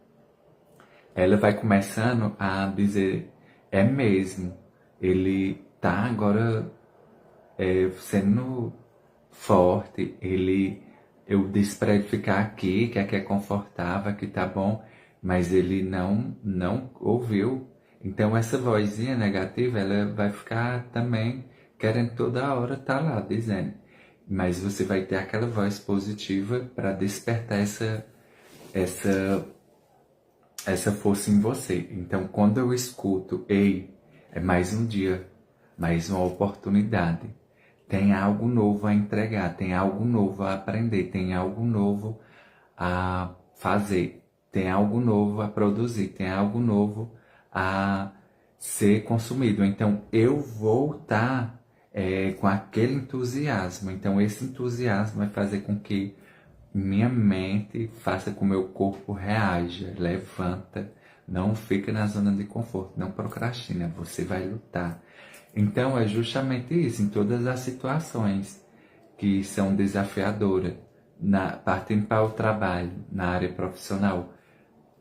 Ela vai começando a dizer, é mesmo, ele tá agora sendo forte, eu disse para ele ficar aqui, que aqui é confortável, aqui tá bom, mas ele não ouviu. Então essa vozinha negativa, ela vai ficar também querendo toda hora estar lá dizendo. Mas você vai ter aquela voz positiva para despertar essa essa força em você. Então quando eu escuto, ei, é mais um dia, mais uma oportunidade. Tem algo novo a entregar, tem algo novo a aprender, tem algo novo a fazer, tem algo novo a produzir, tem algo novo a ser consumido. Então eu vou estar com aquele entusiasmo. Então esse entusiasmo vai fazer com que minha mente faça com que o meu corpo reaja, levanta, não fica na zona de conforto, não procrastina, você vai lutar. Então é justamente isso, em todas as situações que são desafiadoras, partindo para o trabalho, na área profissional.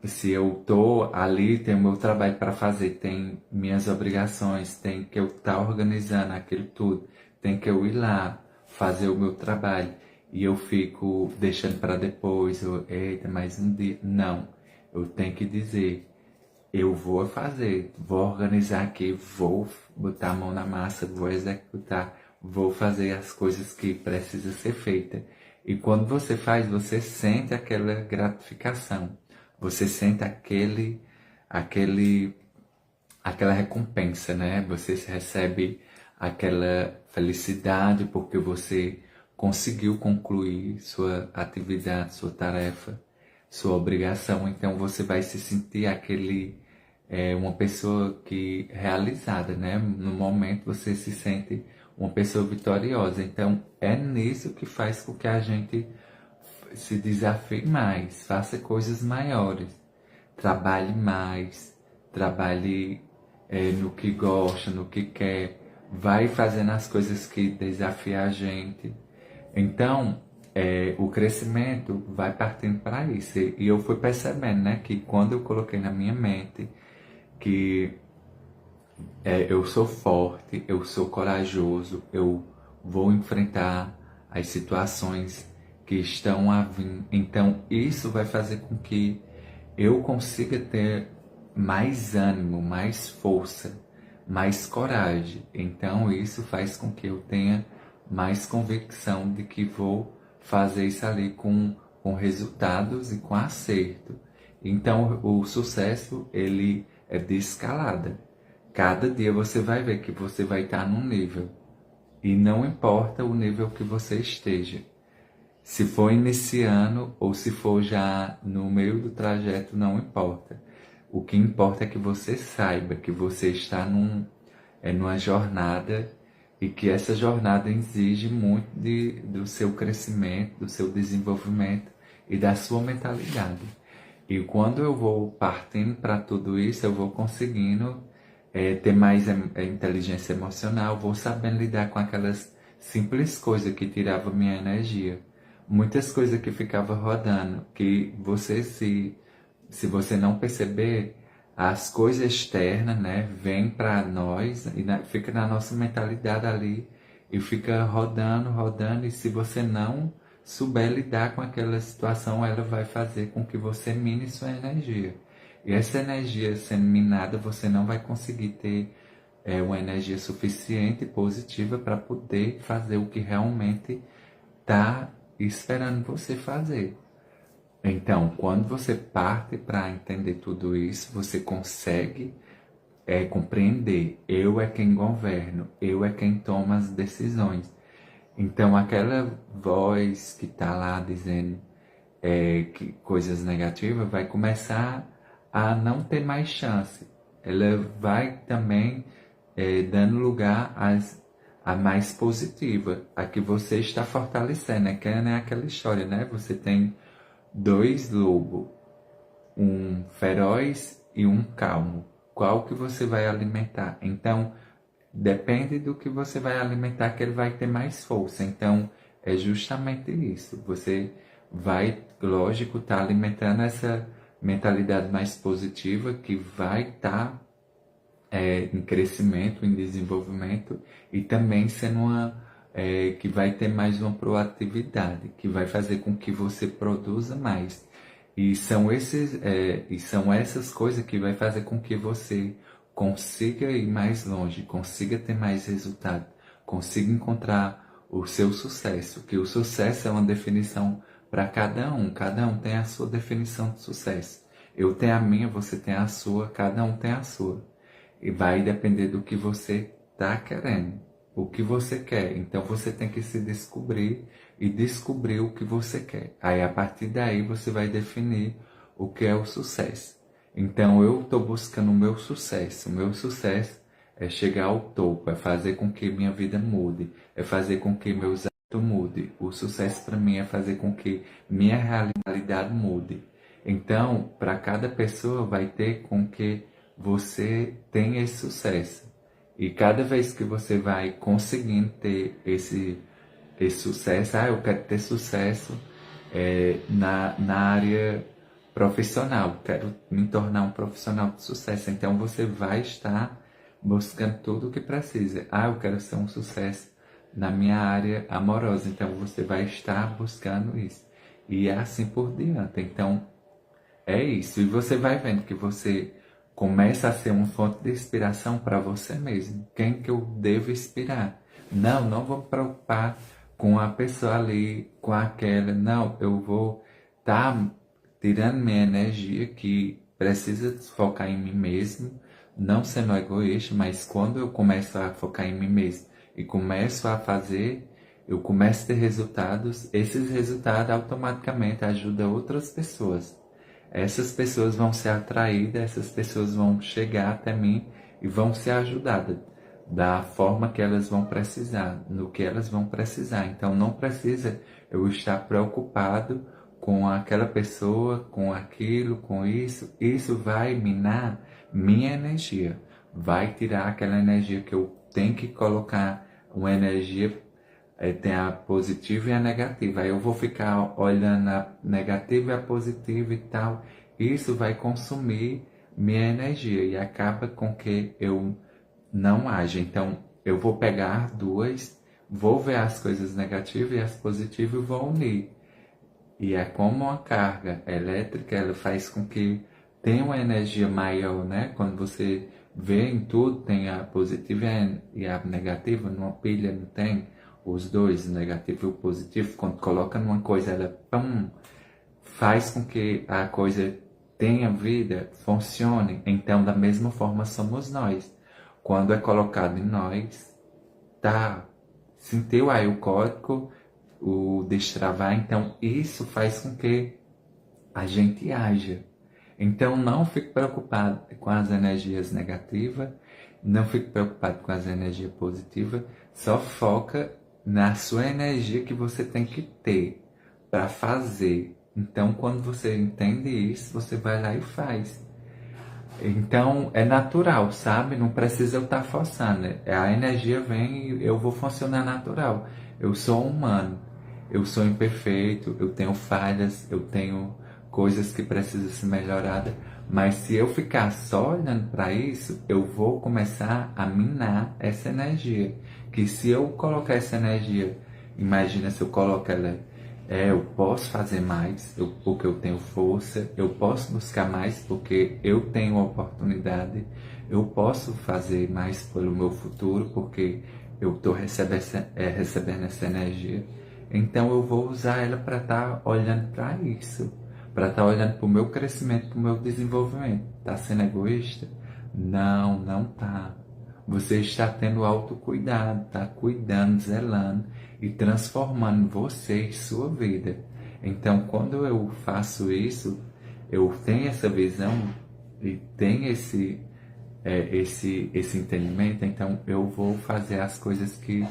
Se eu estou ali, tenho meu trabalho para fazer, tem minhas obrigações, tem que eu estar organizando aquilo tudo, tem que eu ir lá fazer o meu trabalho e eu fico deixando para depois, eita, mais um dia. Não, eu tenho que dizer, eu vou fazer, vou organizar aqui, vou botar a mão na massa, vou executar, vou fazer as coisas que precisam ser feitas. E quando você faz, você sente aquela gratificação, você sente aquela recompensa, né? Você recebe aquela felicidade porque você conseguiu concluir sua atividade, sua tarefa, sua obrigação. Então você vai se sentir uma pessoa que realizada, né? No momento você se sente uma pessoa vitoriosa. Então é nisso que faz com que a gente se desafie mais, faça coisas maiores, trabalhe mais, trabalhe no que gosta, no que quer, vai fazendo as coisas que desafiam a gente. Então, o crescimento vai partindo para isso. E eu fui percebendo, né, que quando eu coloquei na minha mente que eu sou forte, eu sou corajoso, eu vou enfrentar as situações que estão a vir. Então, isso vai fazer com que eu consiga ter mais ânimo, mais força, mais coragem. Então, isso faz com que eu tenha mais convicção de que vou fazer isso ali com resultados e com acerto. Então, o sucesso, ele é de escalada. Cada dia você vai ver que você vai estar num nível. E não importa o nível que você esteja. Se for iniciando ou se for já no meio do trajeto, não importa. O que importa é que você saiba que você está numa jornada e que essa jornada exige muito do seu crescimento, do seu desenvolvimento e da sua mentalidade. E quando eu vou partindo para tudo isso, eu vou conseguindo ter mais inteligência emocional, vou sabendo lidar com aquelas simples coisas que tiravam minha energia. Muitas coisas que ficavam rodando, que você se você não perceber, as coisas externas, né, vêm para nós e fica na nossa mentalidade ali e fica rodando, rodando, e se você não souber lidar com aquela situação, ela vai fazer com que você mine sua energia. E essa energia sendo minada, você não vai conseguir ter uma energia suficiente e positiva para poder fazer o que realmente está esperando você fazer. Então, quando você parte para entender tudo isso, você consegue compreender. Eu é quem governo, eu é quem toma as decisões. Então, aquela voz que está lá dizendo que coisas negativas vai começar a não ter mais chance. Ela vai também dando lugar a mais positiva, a que você está fortalecendo. É que é aquela história, né? Você tem dois lobos, um feroz e um calmo. Qual que você vai alimentar? Então, depende do que você vai alimentar que ele vai ter mais força. Então, é justamente isso. Você vai, lógico, estar alimentando essa mentalidade mais positiva que vai estar em crescimento, em desenvolvimento e também sendo que vai ter mais uma proatividade, que vai fazer com que você produza mais. E são essas coisas que vai fazer com que você consiga ir mais longe, consiga ter mais resultado, consiga encontrar o seu sucesso, que o sucesso é uma definição para cada um tem a sua definição de sucesso. Eu tenho a minha, você tem a sua, cada um tem a sua. E vai depender do que você está querendo, o que você quer. Então você tem que se descobrir e descobrir o que você quer. Aí a partir daí você vai definir o que é o sucesso. Então eu estou buscando o meu sucesso. O meu sucesso é chegar ao topo, é fazer com que minha vida mude, é fazer com que meus hábitos mudem. O sucesso para mim é fazer com que minha realidade mude. Então, para cada pessoa vai ter com que você tenha esse sucesso. E cada vez que você vai conseguindo ter esse sucesso, eu quero ter sucesso na área profissional, quero me tornar um profissional de sucesso. Então você vai estar buscando tudo o que precisa. Eu quero ser um sucesso na minha área amorosa, então você vai estar buscando isso. E assim por diante. Então é isso. E você vai vendo que você começa a ser uma fonte de inspiração para você mesmo. Quem que eu devo inspirar? Não vou me preocupar com a pessoa ali, com aquela. Não, eu vou estar tirando minha energia que precisa focar em mim mesmo, não sendo egoísta, mas quando eu começo a focar em mim mesmo e começo a fazer, eu começo a ter resultados, esses resultados automaticamente ajudam outras pessoas. Essas pessoas vão ser atraídas, essas pessoas vão chegar até mim e vão ser ajudadas da forma que elas vão precisar, no que elas vão precisar. Então não precisa eu estar preocupado com aquela pessoa, com aquilo, com isso. Isso vai minar minha energia, vai tirar aquela energia que eu tenho que colocar, uma energia tem a positiva e a negativa. Aí eu vou ficar olhando a negativa e a positiva e tal. Isso vai consumir minha energia e acaba com que eu não haja. Então eu vou pegar duas, vou ver as coisas negativas e as positivas e vou unir. E é como uma carga elétrica, ela faz com que tenha uma energia maior, né? Quando você vê em tudo, tem a positiva e a negativa, numa pilha não tem os dois, o negativo e o positivo. Quando coloca numa coisa, ela faz com que a coisa tenha vida, funcione. Então, da mesma forma, somos nós. Quando é colocado em nós, tá, sentiu aí o código, o destravar, então isso faz com que a gente haja. Então não fique preocupado com as energias negativas, não fique preocupado com as energias positivas, só foca na sua energia que você tem que ter para fazer. Então quando você entende isso, você vai lá e faz. Então é natural, sabe? Não precisa eu estar forçando. A energia vem e eu vou funcionar natural. Eu sou humano, eu sou imperfeito, eu tenho falhas, eu tenho coisas que precisam ser melhoradas. Mas se eu ficar só olhando para isso, eu vou começar a minar essa energia. Que se eu colocar essa energia, imagina se eu coloco ela Eu posso fazer mais porque eu tenho força, eu posso buscar mais porque eu tenho oportunidade, eu posso fazer mais pelo meu futuro porque eu estou recebendo essa energia. Então eu vou usar ela para estar olhando para isso, para estar olhando para o meu crescimento, para o meu desenvolvimento. Está sendo egoísta? Não, não tá. Você está tendo autocuidado, está cuidando, zelando e transformando você e sua vida. Então, quando eu faço isso, eu tenho essa visão e tenho esse entendimento, então eu vou fazer as coisas que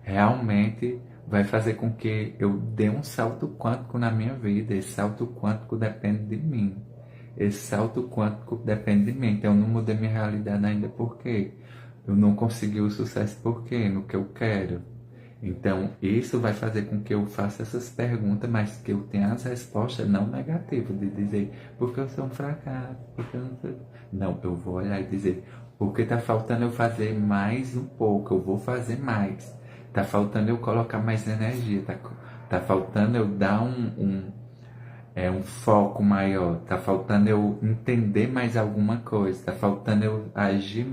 realmente vai fazer com que eu dê um salto quântico na minha vida. Esse salto quântico depende de mim. Esse salto quântico depende de mim. Então eu não mudei minha realidade ainda porque eu não consegui o sucesso porque no que eu quero. Então isso vai fazer com que eu faça essas perguntas, mas que eu tenha as respostas não negativas de dizer porque eu sou um fracasso, porque eu não sei. Não, eu vou olhar e dizer porque está faltando eu fazer mais um pouco, eu vou fazer mais. Está faltando eu colocar mais energia, tá faltando eu dar um foco maior, tá faltando eu entender mais alguma coisa, tá faltando eu agir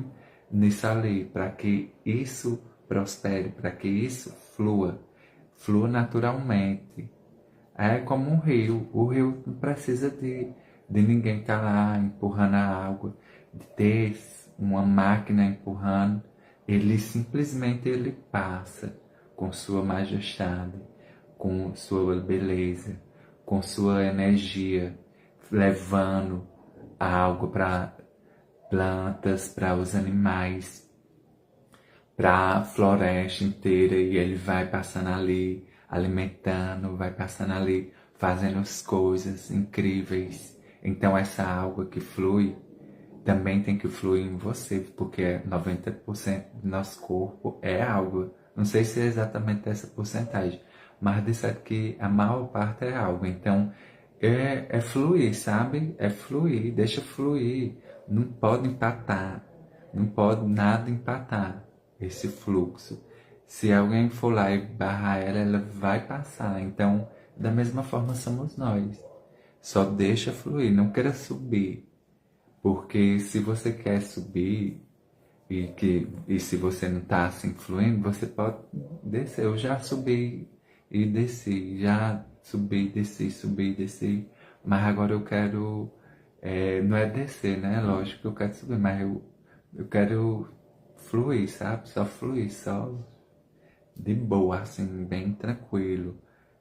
nisso ali, para que isso prospere, para que isso flua naturalmente. É como um rio, o rio não precisa de ninguém estar lá empurrando a água, de ter uma máquina empurrando, ele simplesmente passa com sua majestade, com sua beleza, com sua energia, levando a água para plantas, para os animais, para a floresta inteira, e ele vai passando ali, alimentando, vai passando ali, fazendo as coisas incríveis. Então essa água que flui também tem que fluir em você, porque 90% do nosso corpo é água. Não sei se é exatamente essa porcentagem, mas de certo que a maior parte é água. Então é fluir, sabe? É fluir, deixa fluir. Não pode empatar, não pode nada empatar esse fluxo. Se alguém for lá e barrar ela, ela vai passar. Então, da mesma forma somos nós. Só deixa fluir, não queira subir. Porque se você quer subir e se você não está assim fluindo, você pode descer. Eu já subi e desci, já subi, desci, subi, desci. Mas agora eu quero, não é descer, né? Lógico que eu quero subir, mas eu quero fluir, sabe? Só fluir, só de boa, assim, bem tranquilo,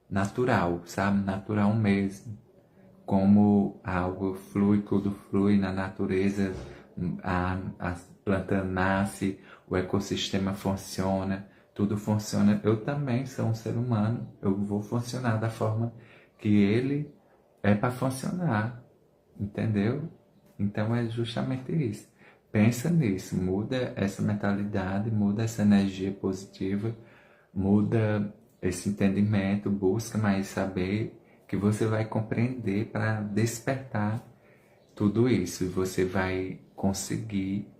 natural, sabe? Natural mesmo. Como algo flui, tudo flui na natureza, a planta nasce, o ecossistema funciona, tudo funciona. Eu também sou um ser humano, eu vou funcionar da forma que ele é para funcionar, entendeu? Então é justamente isso. Pensa nisso, muda essa mentalidade, muda essa energia positiva, muda esse entendimento, busca mais saber que você vai compreender para despertar tudo isso e você vai conseguir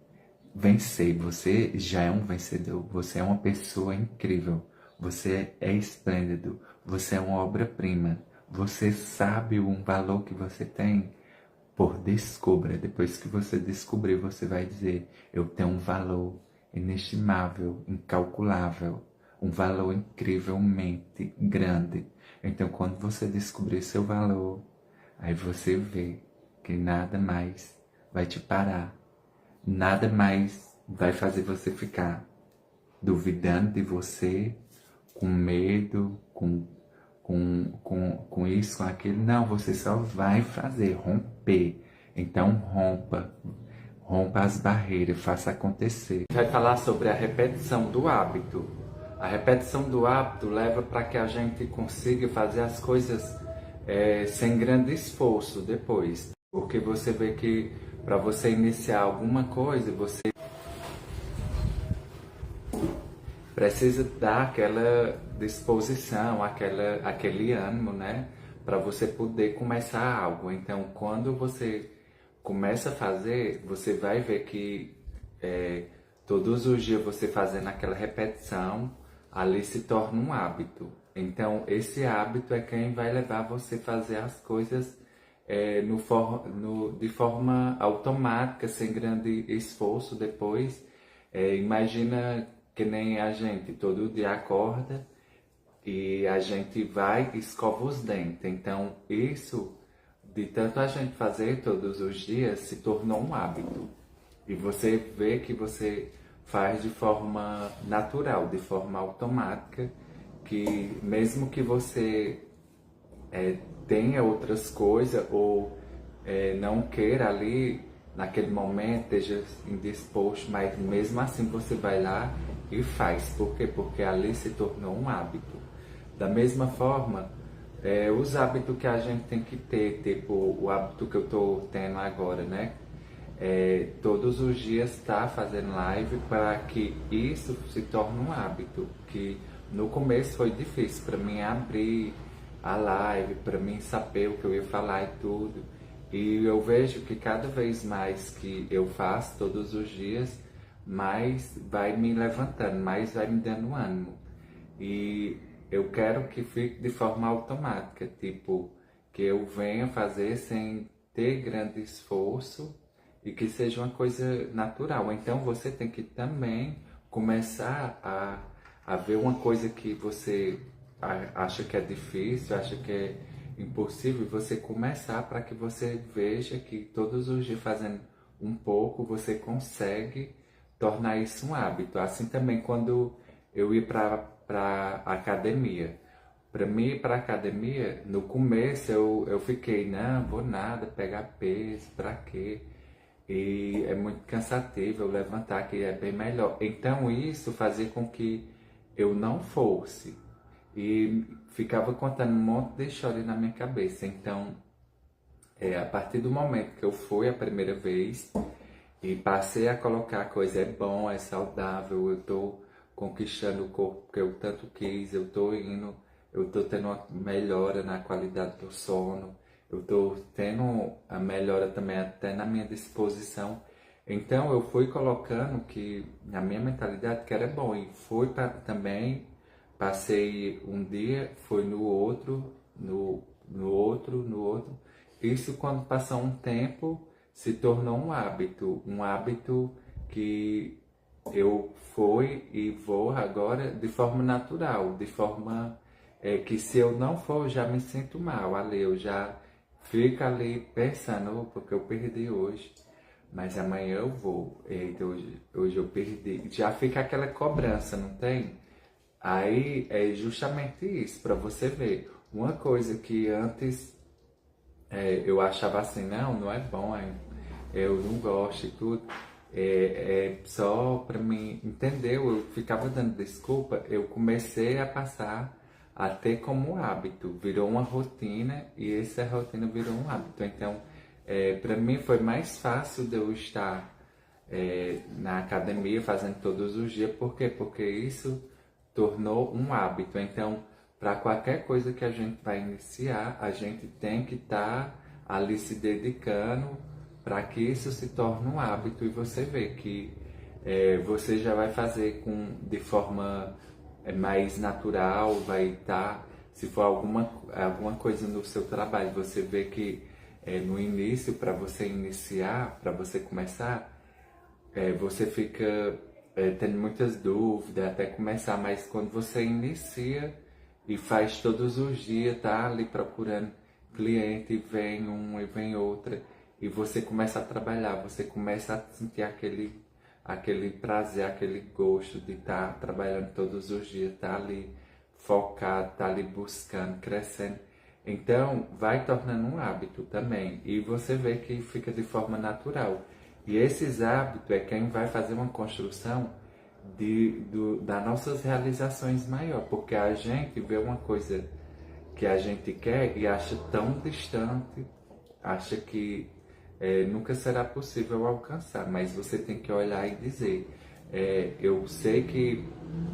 vencer. Você já é um vencedor, você é uma pessoa incrível, você é esplêndido, você é uma obra-prima, você sabe um valor que você tem. Por descubra, depois que você descobrir, você vai dizer: eu tenho um valor inestimável, incalculável, um valor incrivelmente grande. Então, quando você descobrir seu valor, aí você vê que nada mais vai te parar, nada mais vai fazer você ficar duvidando de você, com medo, com isso, com aquilo. Não, você só vai fazer, romper. Então rompa as barreiras, faça acontecer. Vai falar sobre a repetição do hábito. A repetição do hábito leva para que a gente consiga fazer as coisas sem grande esforço depois. Porque você vê que para você iniciar alguma coisa, você precisa dar aquela disposição, aquele ânimo, né? Para você poder começar algo. Então, quando você começa a fazer, você vai ver que todos os dias você fazendo aquela repetição, ali se torna um hábito. Então, esse hábito é quem vai levar você a fazer as coisas de forma automática, sem grande esforço depois. Imagina que nem a gente todo dia acorda e a gente vai e escova os dentes. Então, isso, de tanto a gente fazer todos os dias, se tornou um hábito. E você vê que você faz de forma natural, de forma automática, que mesmo que você tenha outras coisas ou não queira ali naquele momento, esteja indisposto, mas mesmo assim você vai lá e faz. Por quê? Porque ali se tornou um hábito. Da mesma forma, os hábitos que a gente tem que ter, tipo o hábito que eu estou tendo agora, né? Todos os dias estar fazendo live para que isso se torne um hábito. Que no começo foi difícil para mim abrir a live, para mim saber o que eu ia falar e tudo. E eu vejo que cada vez mais que eu faço todos os dias, mais vai me levantando, mais vai me dando ânimo. E eu quero que fique de forma automática, tipo, que eu venha fazer sem ter grande esforço e que seja uma coisa natural. Então você tem que também começar a ver uma coisa que você acha que é difícil, acha que é impossível, e você começar para que você veja que todos os dias fazendo um pouco você consegue tornar isso um hábito. Assim também quando eu ia para academia. Para mim ir para academia, no começo eu fiquei, não, vou nada, pegar peso, para quê? E é muito cansativo eu levantar, que é bem melhor. Então isso fazia com que eu não fosse. E ficava contando um monte de história na minha cabeça. Então, a partir do momento que eu fui a primeira vez e passei a colocar a coisa, é bom, é saudável, eu tô conquistando o corpo que eu tanto quis, eu tô tendo uma melhora na qualidade do sono, eu tô tendo a melhora também até na minha disposição. Então eu fui colocando que na minha mentalidade que era bom e fui também, passei um dia, fui no outro, no outro. Isso quando passou um tempo se tornou um hábito que eu fui e vou agora de forma natural, de forma que se eu não for eu já me sinto mal ali, eu já fico ali pensando, porque eu perdi hoje, mas amanhã eu vou, eita, hoje eu perdi, já fica aquela cobrança, não tem? Aí é justamente isso, para você ver, uma coisa que antes eu achava assim, não é bom, eu não gosto e tudo. Só para mim entender, eu ficava dando desculpa, eu comecei a passar a ter como um hábito, virou uma rotina e essa rotina virou um hábito. Então, para mim foi mais fácil de eu estar na academia fazendo todos os dias, por quê? Porque isso tornou um hábito. Então, para qualquer coisa que a gente vai iniciar, a gente tem que estar ali se dedicando para que isso se torne um hábito e você vê que você já vai fazer de forma mais natural, vai estar, se for alguma coisa no seu trabalho, você vê que no início, para você iniciar, para você começar, você fica tendo muitas dúvidas até começar, mas quando você inicia e faz todos os dias, tá ali procurando cliente, e vem um e vem outra, e você começa a trabalhar, você começa a sentir aquele prazer, aquele gosto de estar trabalhando todos os dias, estar ali focado, estar ali buscando, crescendo. Então, vai tornando um hábito também, e você vê que fica de forma natural. E esses hábitos é quem vai fazer uma construção das nossas realizações maior, porque a gente vê uma coisa que a gente quer e acha tão distante, acha que nunca será possível alcançar, mas você tem que olhar e dizer, eu sei que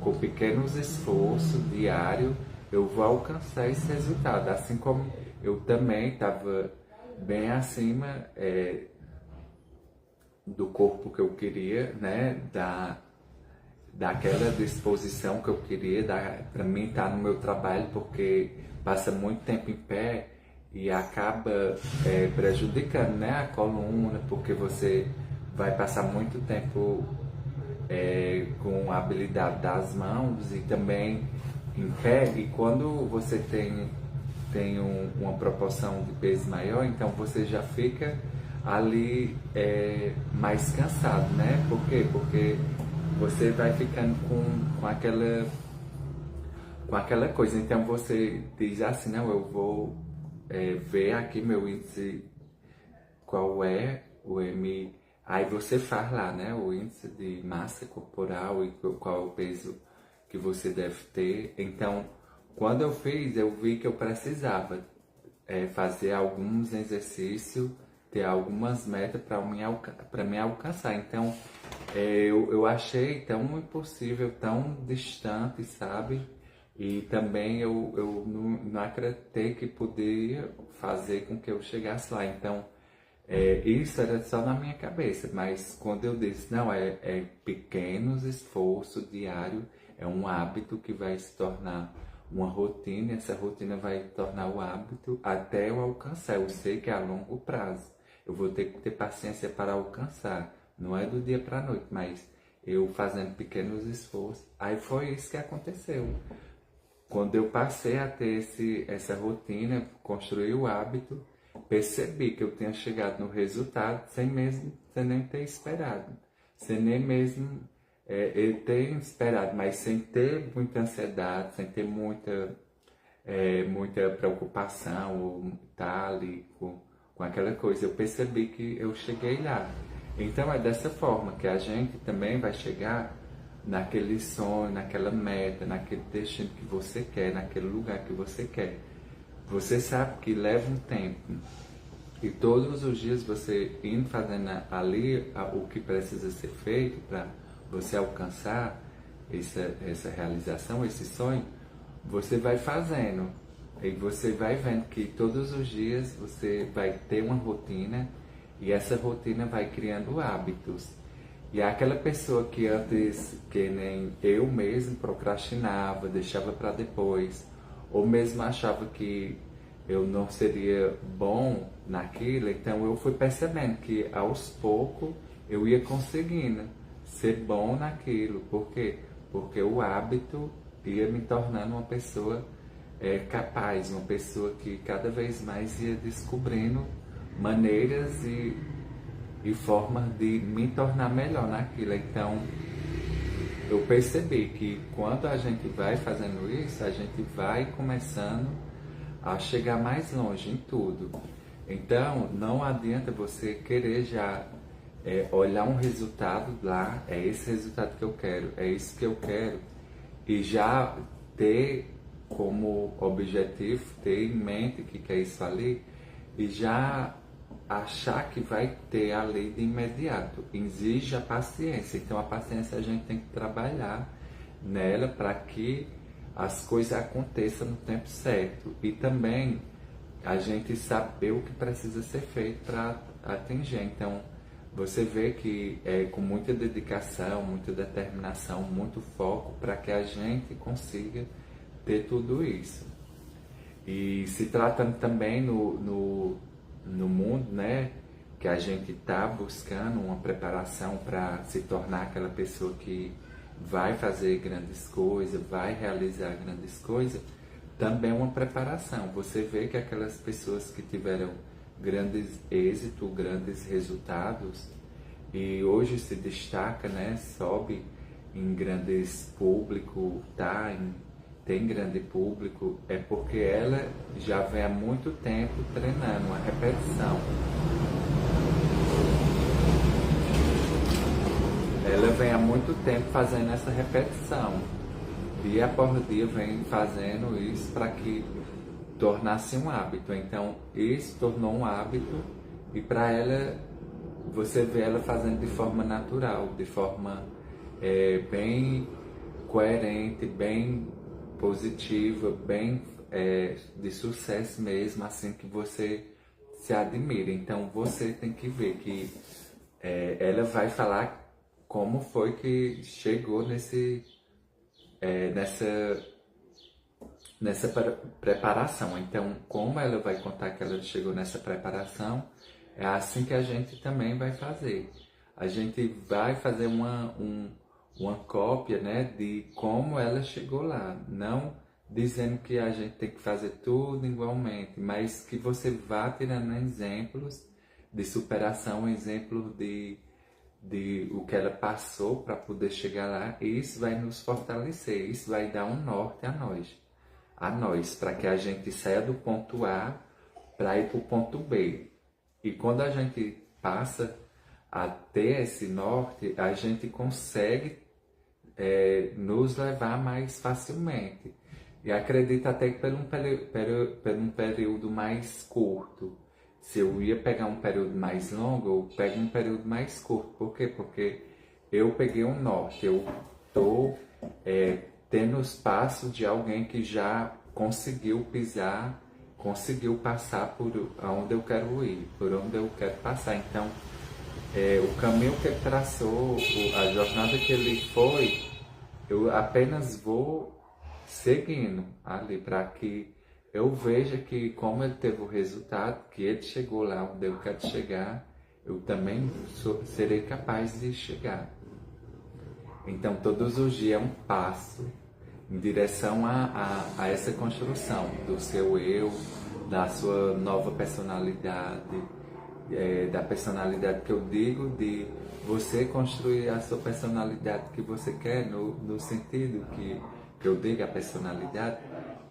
com pequenos esforços diários eu vou alcançar esse resultado, assim como eu também estava bem acima do corpo que eu queria, né, daquela disposição que eu queria para mim estar no meu trabalho, porque passa muito tempo em pé e acaba prejudicando, né, a coluna, porque você vai passar muito tempo com a habilidade das mãos e também em pé, e quando você tem uma proporção de peso maior, então você já fica ali mais cansado, né? Por quê? Porque você vai ficando com aquela coisa. Então você diz assim, não, eu vou ver aqui meu índice, qual é o M. Aí você faz lá, né, o índice de massa corporal e qual é o peso que você deve ter. Então, quando eu fiz, eu vi que eu precisava fazer alguns exercícios, ter algumas metas para me alcançar. Então, eu achei tão impossível, tão distante, sabe? E também eu não acreditei que poderia fazer com que eu chegasse lá. Então, isso era só na minha cabeça, mas quando eu disse, não, é pequenos esforços diários, é um hábito que vai se tornar uma rotina, essa rotina vai tornar o hábito até eu alcançar. Eu sei que é a longo prazo, eu vou ter que ter paciência para alcançar, não é do dia para a noite, mas eu fazendo pequenos esforços. Aí foi isso que aconteceu. Quando eu passei a ter essa rotina, construir o hábito, percebi que eu tinha chegado no resultado sem nem ter esperado, sem nem mesmo eu ter esperado, mas sem ter muita ansiedade, sem ter muita preocupação ou estar ali com aquela coisa. Eu percebi que eu cheguei lá. Então é dessa forma que a gente também vai chegar naquele sonho, naquela meta, naquele destino que você quer, naquele lugar que você quer. Você sabe que leva um tempo e todos os dias você indo fazendo ali o que precisa ser feito para você alcançar essa realização, esse sonho, você vai fazendo e você vai vendo que todos os dias você vai ter uma rotina e essa rotina vai criando hábitos. E aquela pessoa que antes, que nem eu mesmo, procrastinava, deixava para depois, ou mesmo achava que eu não seria bom naquilo, então eu fui percebendo que aos poucos eu ia conseguindo ser bom naquilo. Por quê? Porque o hábito ia me tornando uma pessoa capaz, uma pessoa que cada vez mais ia descobrindo maneiras e formas de me tornar melhor naquilo. Então, eu percebi que quando a gente vai fazendo isso, a gente vai começando a chegar mais longe em tudo. Então, não adianta você querer já olhar um resultado lá, é esse resultado que eu quero, é isso que eu quero, e já ter como objetivo, ter em mente que é isso ali, e já achar que vai ter ali de imediato. Exige a paciência. Então a paciência a gente tem que trabalhar nela para que as coisas aconteçam no tempo certo. E também a gente saber o que precisa ser feito para atingir. Então você vê que é com muita dedicação, muita determinação, muito foco para que a gente consiga ter tudo isso. E se tratando também no mundo, né, que a gente está buscando uma preparação para se tornar aquela pessoa que vai fazer grandes coisas, vai realizar grandes coisas, também é uma preparação. Você vê que aquelas pessoas que tiveram grandes êxitos, grandes resultados, e hoje se destaca, né, sobe em grandes público, tem grande público, é porque ela já vem há muito tempo treinando uma repetição. Ela vem há muito tempo fazendo essa repetição. Dia após dia vem fazendo isso para que tornasse um hábito. Então isso tornou um hábito e para ela, você vê ela fazendo de forma natural, de forma bem coerente, bem positiva, bem de sucesso mesmo, assim que você se admira. Então você tem que ver que ela vai falar como foi que chegou nessa preparação. Então, como ela vai contar que ela chegou nessa preparação, é assim que a gente também vai fazer. A gente vai fazer uma cópia, né, de como ela chegou lá. Não dizendo que a gente tem que fazer tudo igualmente, mas que você vá tirando exemplos de superação, exemplos de o que ela passou para poder chegar lá, e isso vai nos fortalecer, isso vai dar um norte a nós, para que a gente saia do ponto A para ir para o ponto B. E quando a gente passa a ter esse norte, a gente consegue nos levar mais facilmente. E acredito até que por um período mais curto. Se eu ia pegar um período mais longo, eu pego um período mais curto. Por quê? Porque eu peguei um norte, eu estou tendo os passos de alguém que já conseguiu pisar, conseguiu passar por onde eu quero ir, por onde eu quero passar. Então, o caminho que ele traçou, a jornada que ele foi, eu apenas vou seguindo ali para que eu veja que como ele teve o resultado, que ele chegou lá onde eu quero chegar, eu também serei capaz de chegar. Então, todos os dias é um passo em direção a essa construção do seu eu, da sua nova personalidade, da personalidade que eu digo, de você construir a sua personalidade que você quer, no sentido que eu digo, a personalidade,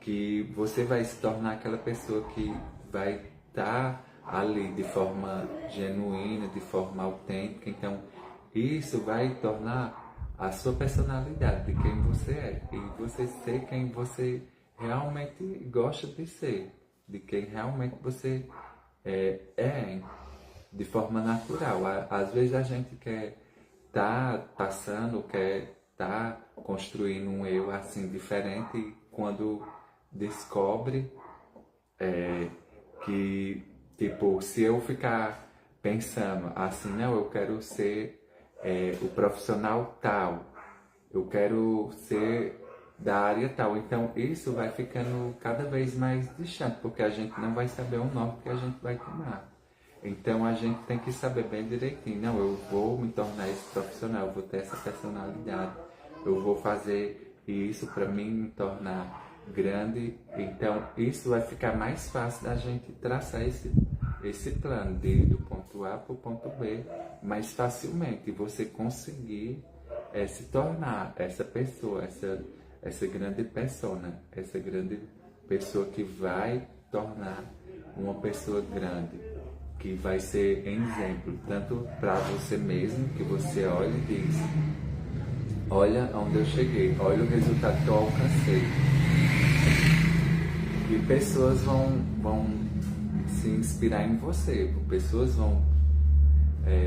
que você vai se tornar aquela pessoa que vai estar ali de forma genuína, de forma autêntica. Então, isso vai tornar a sua personalidade, de quem você é, e você ser quem você realmente gosta de ser, de quem realmente você é de forma natural. Às vezes a gente quer passando, quer construindo um eu assim diferente, e quando descobre que, tipo, se eu ficar pensando assim, não, eu quero ser o profissional tal, eu quero ser da área tal, então isso vai ficando cada vez mais distante, porque a gente não vai saber o norte que a gente vai tomar. Então a gente tem que saber bem direitinho, não, eu vou me tornar esse profissional, eu vou ter essa personalidade, eu vou fazer isso para mim me tornar grande. Então isso vai ficar mais fácil da gente traçar esse plano do ponto A para o ponto B mais facilmente, e você conseguir se tornar essa pessoa, essa grande persona, essa grande pessoa que vai tornar uma pessoa grande, que vai ser exemplo tanto para você mesmo, que você olha e diz, olha onde eu cheguei, olha o resultado que eu alcancei. E pessoas vão se inspirar em você, pessoas vão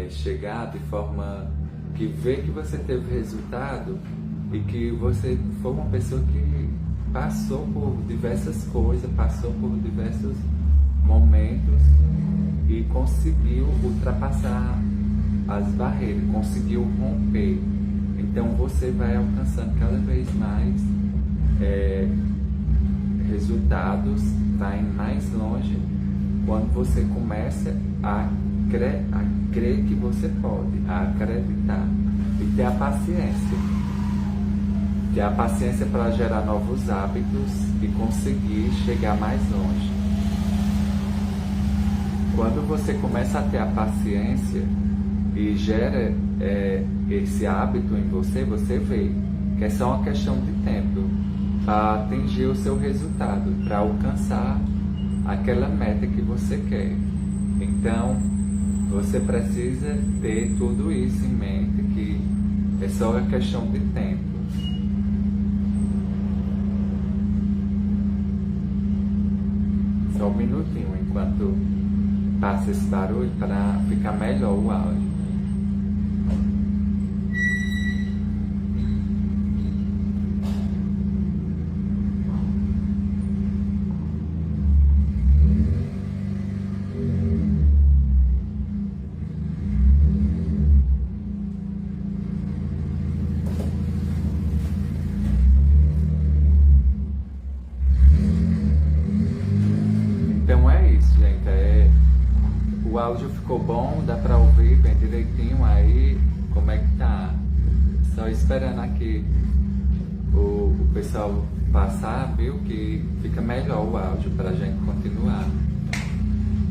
chegar de forma que vê que você teve resultado e que você foi uma pessoa que passou por diversas coisas, passou por diversos momentos e conseguiu ultrapassar as barreiras, conseguiu romper. Então você vai alcançando cada vez mais resultados, vai mais longe quando você começa a crer que você pode, a acreditar e ter a paciência. Ter a paciência para gerar novos hábitos e conseguir chegar mais longe. Quando você começa a ter a paciência e gera esse hábito em você, você vê que é só uma questão de tempo para atingir o seu resultado, para alcançar aquela meta que você quer. Então, você precisa ter tudo isso em mente, que é só uma questão de tempo. Só um minutinho enquanto passa esse barulho para ficar melhor o áudio. ficou bom? Dá pra ouvir bem direitinho aí? Como é que tá? Só esperando aqui o pessoal passar, viu? Que fica melhor o áudio pra gente continuar.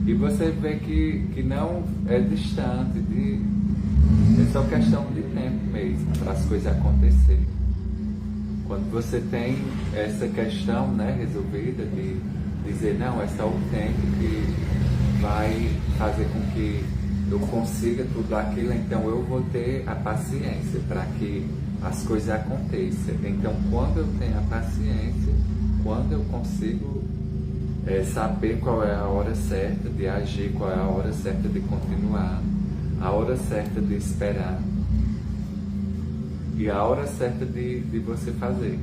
E você vê que não é distante, é só questão de tempo mesmo para as coisas acontecerem. Quando você tem essa questão, né, resolvida de dizer, não, é só o tempo que vai fazer com que eu consiga tudo aquilo, então eu vou ter a paciência para que as coisas aconteçam. Então, quando eu tenho a paciência, quando eu consigo saber qual é a hora certa de agir, qual é a hora certa de continuar, a hora certa de esperar e a hora certa de você fazer.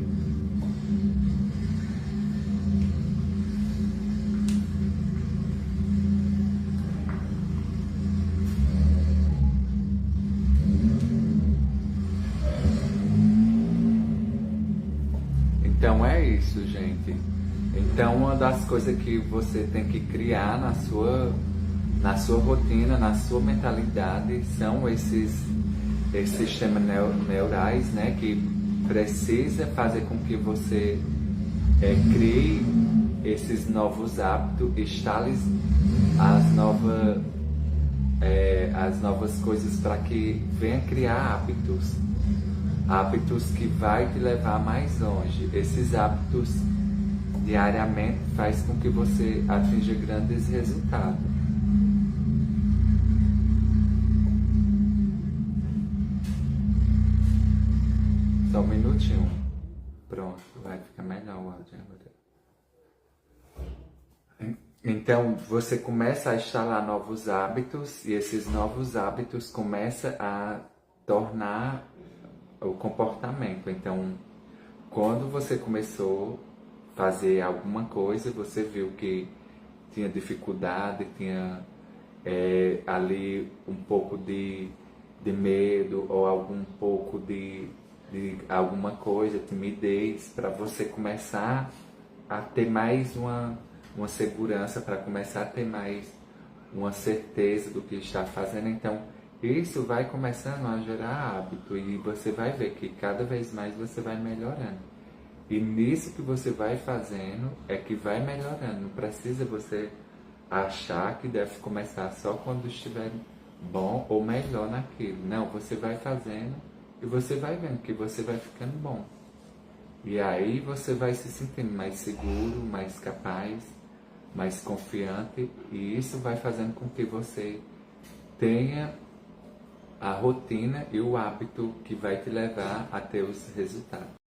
Então é isso, gente. Então uma das coisas que você tem que criar na sua rotina, na sua mentalidade, são esses sistemas neurais, né, que precisa fazer com que você crie esses novos hábitos, instale as novas coisas para que venha criar hábitos que vai te levar mais longe. Esses hábitos diariamente faz com que você atinja grandes resultados. Só um minutinho. Pronto, vai ficar melhor o áudio agora. Então, você começa a instalar novos hábitos e esses novos hábitos começam a tornar o comportamento. Então, quando você começou a fazer alguma coisa, você viu que tinha dificuldade, tinha ali um pouco de medo ou algum pouco de alguma coisa, timidez, para você começar a ter mais uma segurança, para começar a ter mais uma certeza do que está fazendo. Então, isso vai começando a gerar hábito e você vai ver que cada vez mais você vai melhorando. E nisso que você vai fazendo é que vai melhorando. Não precisa você achar que deve começar só quando estiver bom ou melhor naquilo. Não, você vai fazendo e você vai vendo que você vai ficando bom. E aí você vai se sentindo mais seguro, mais capaz, mais confiante, e isso vai fazendo com que você tenha a rotina e o hábito que vai te levar a ter os resultados.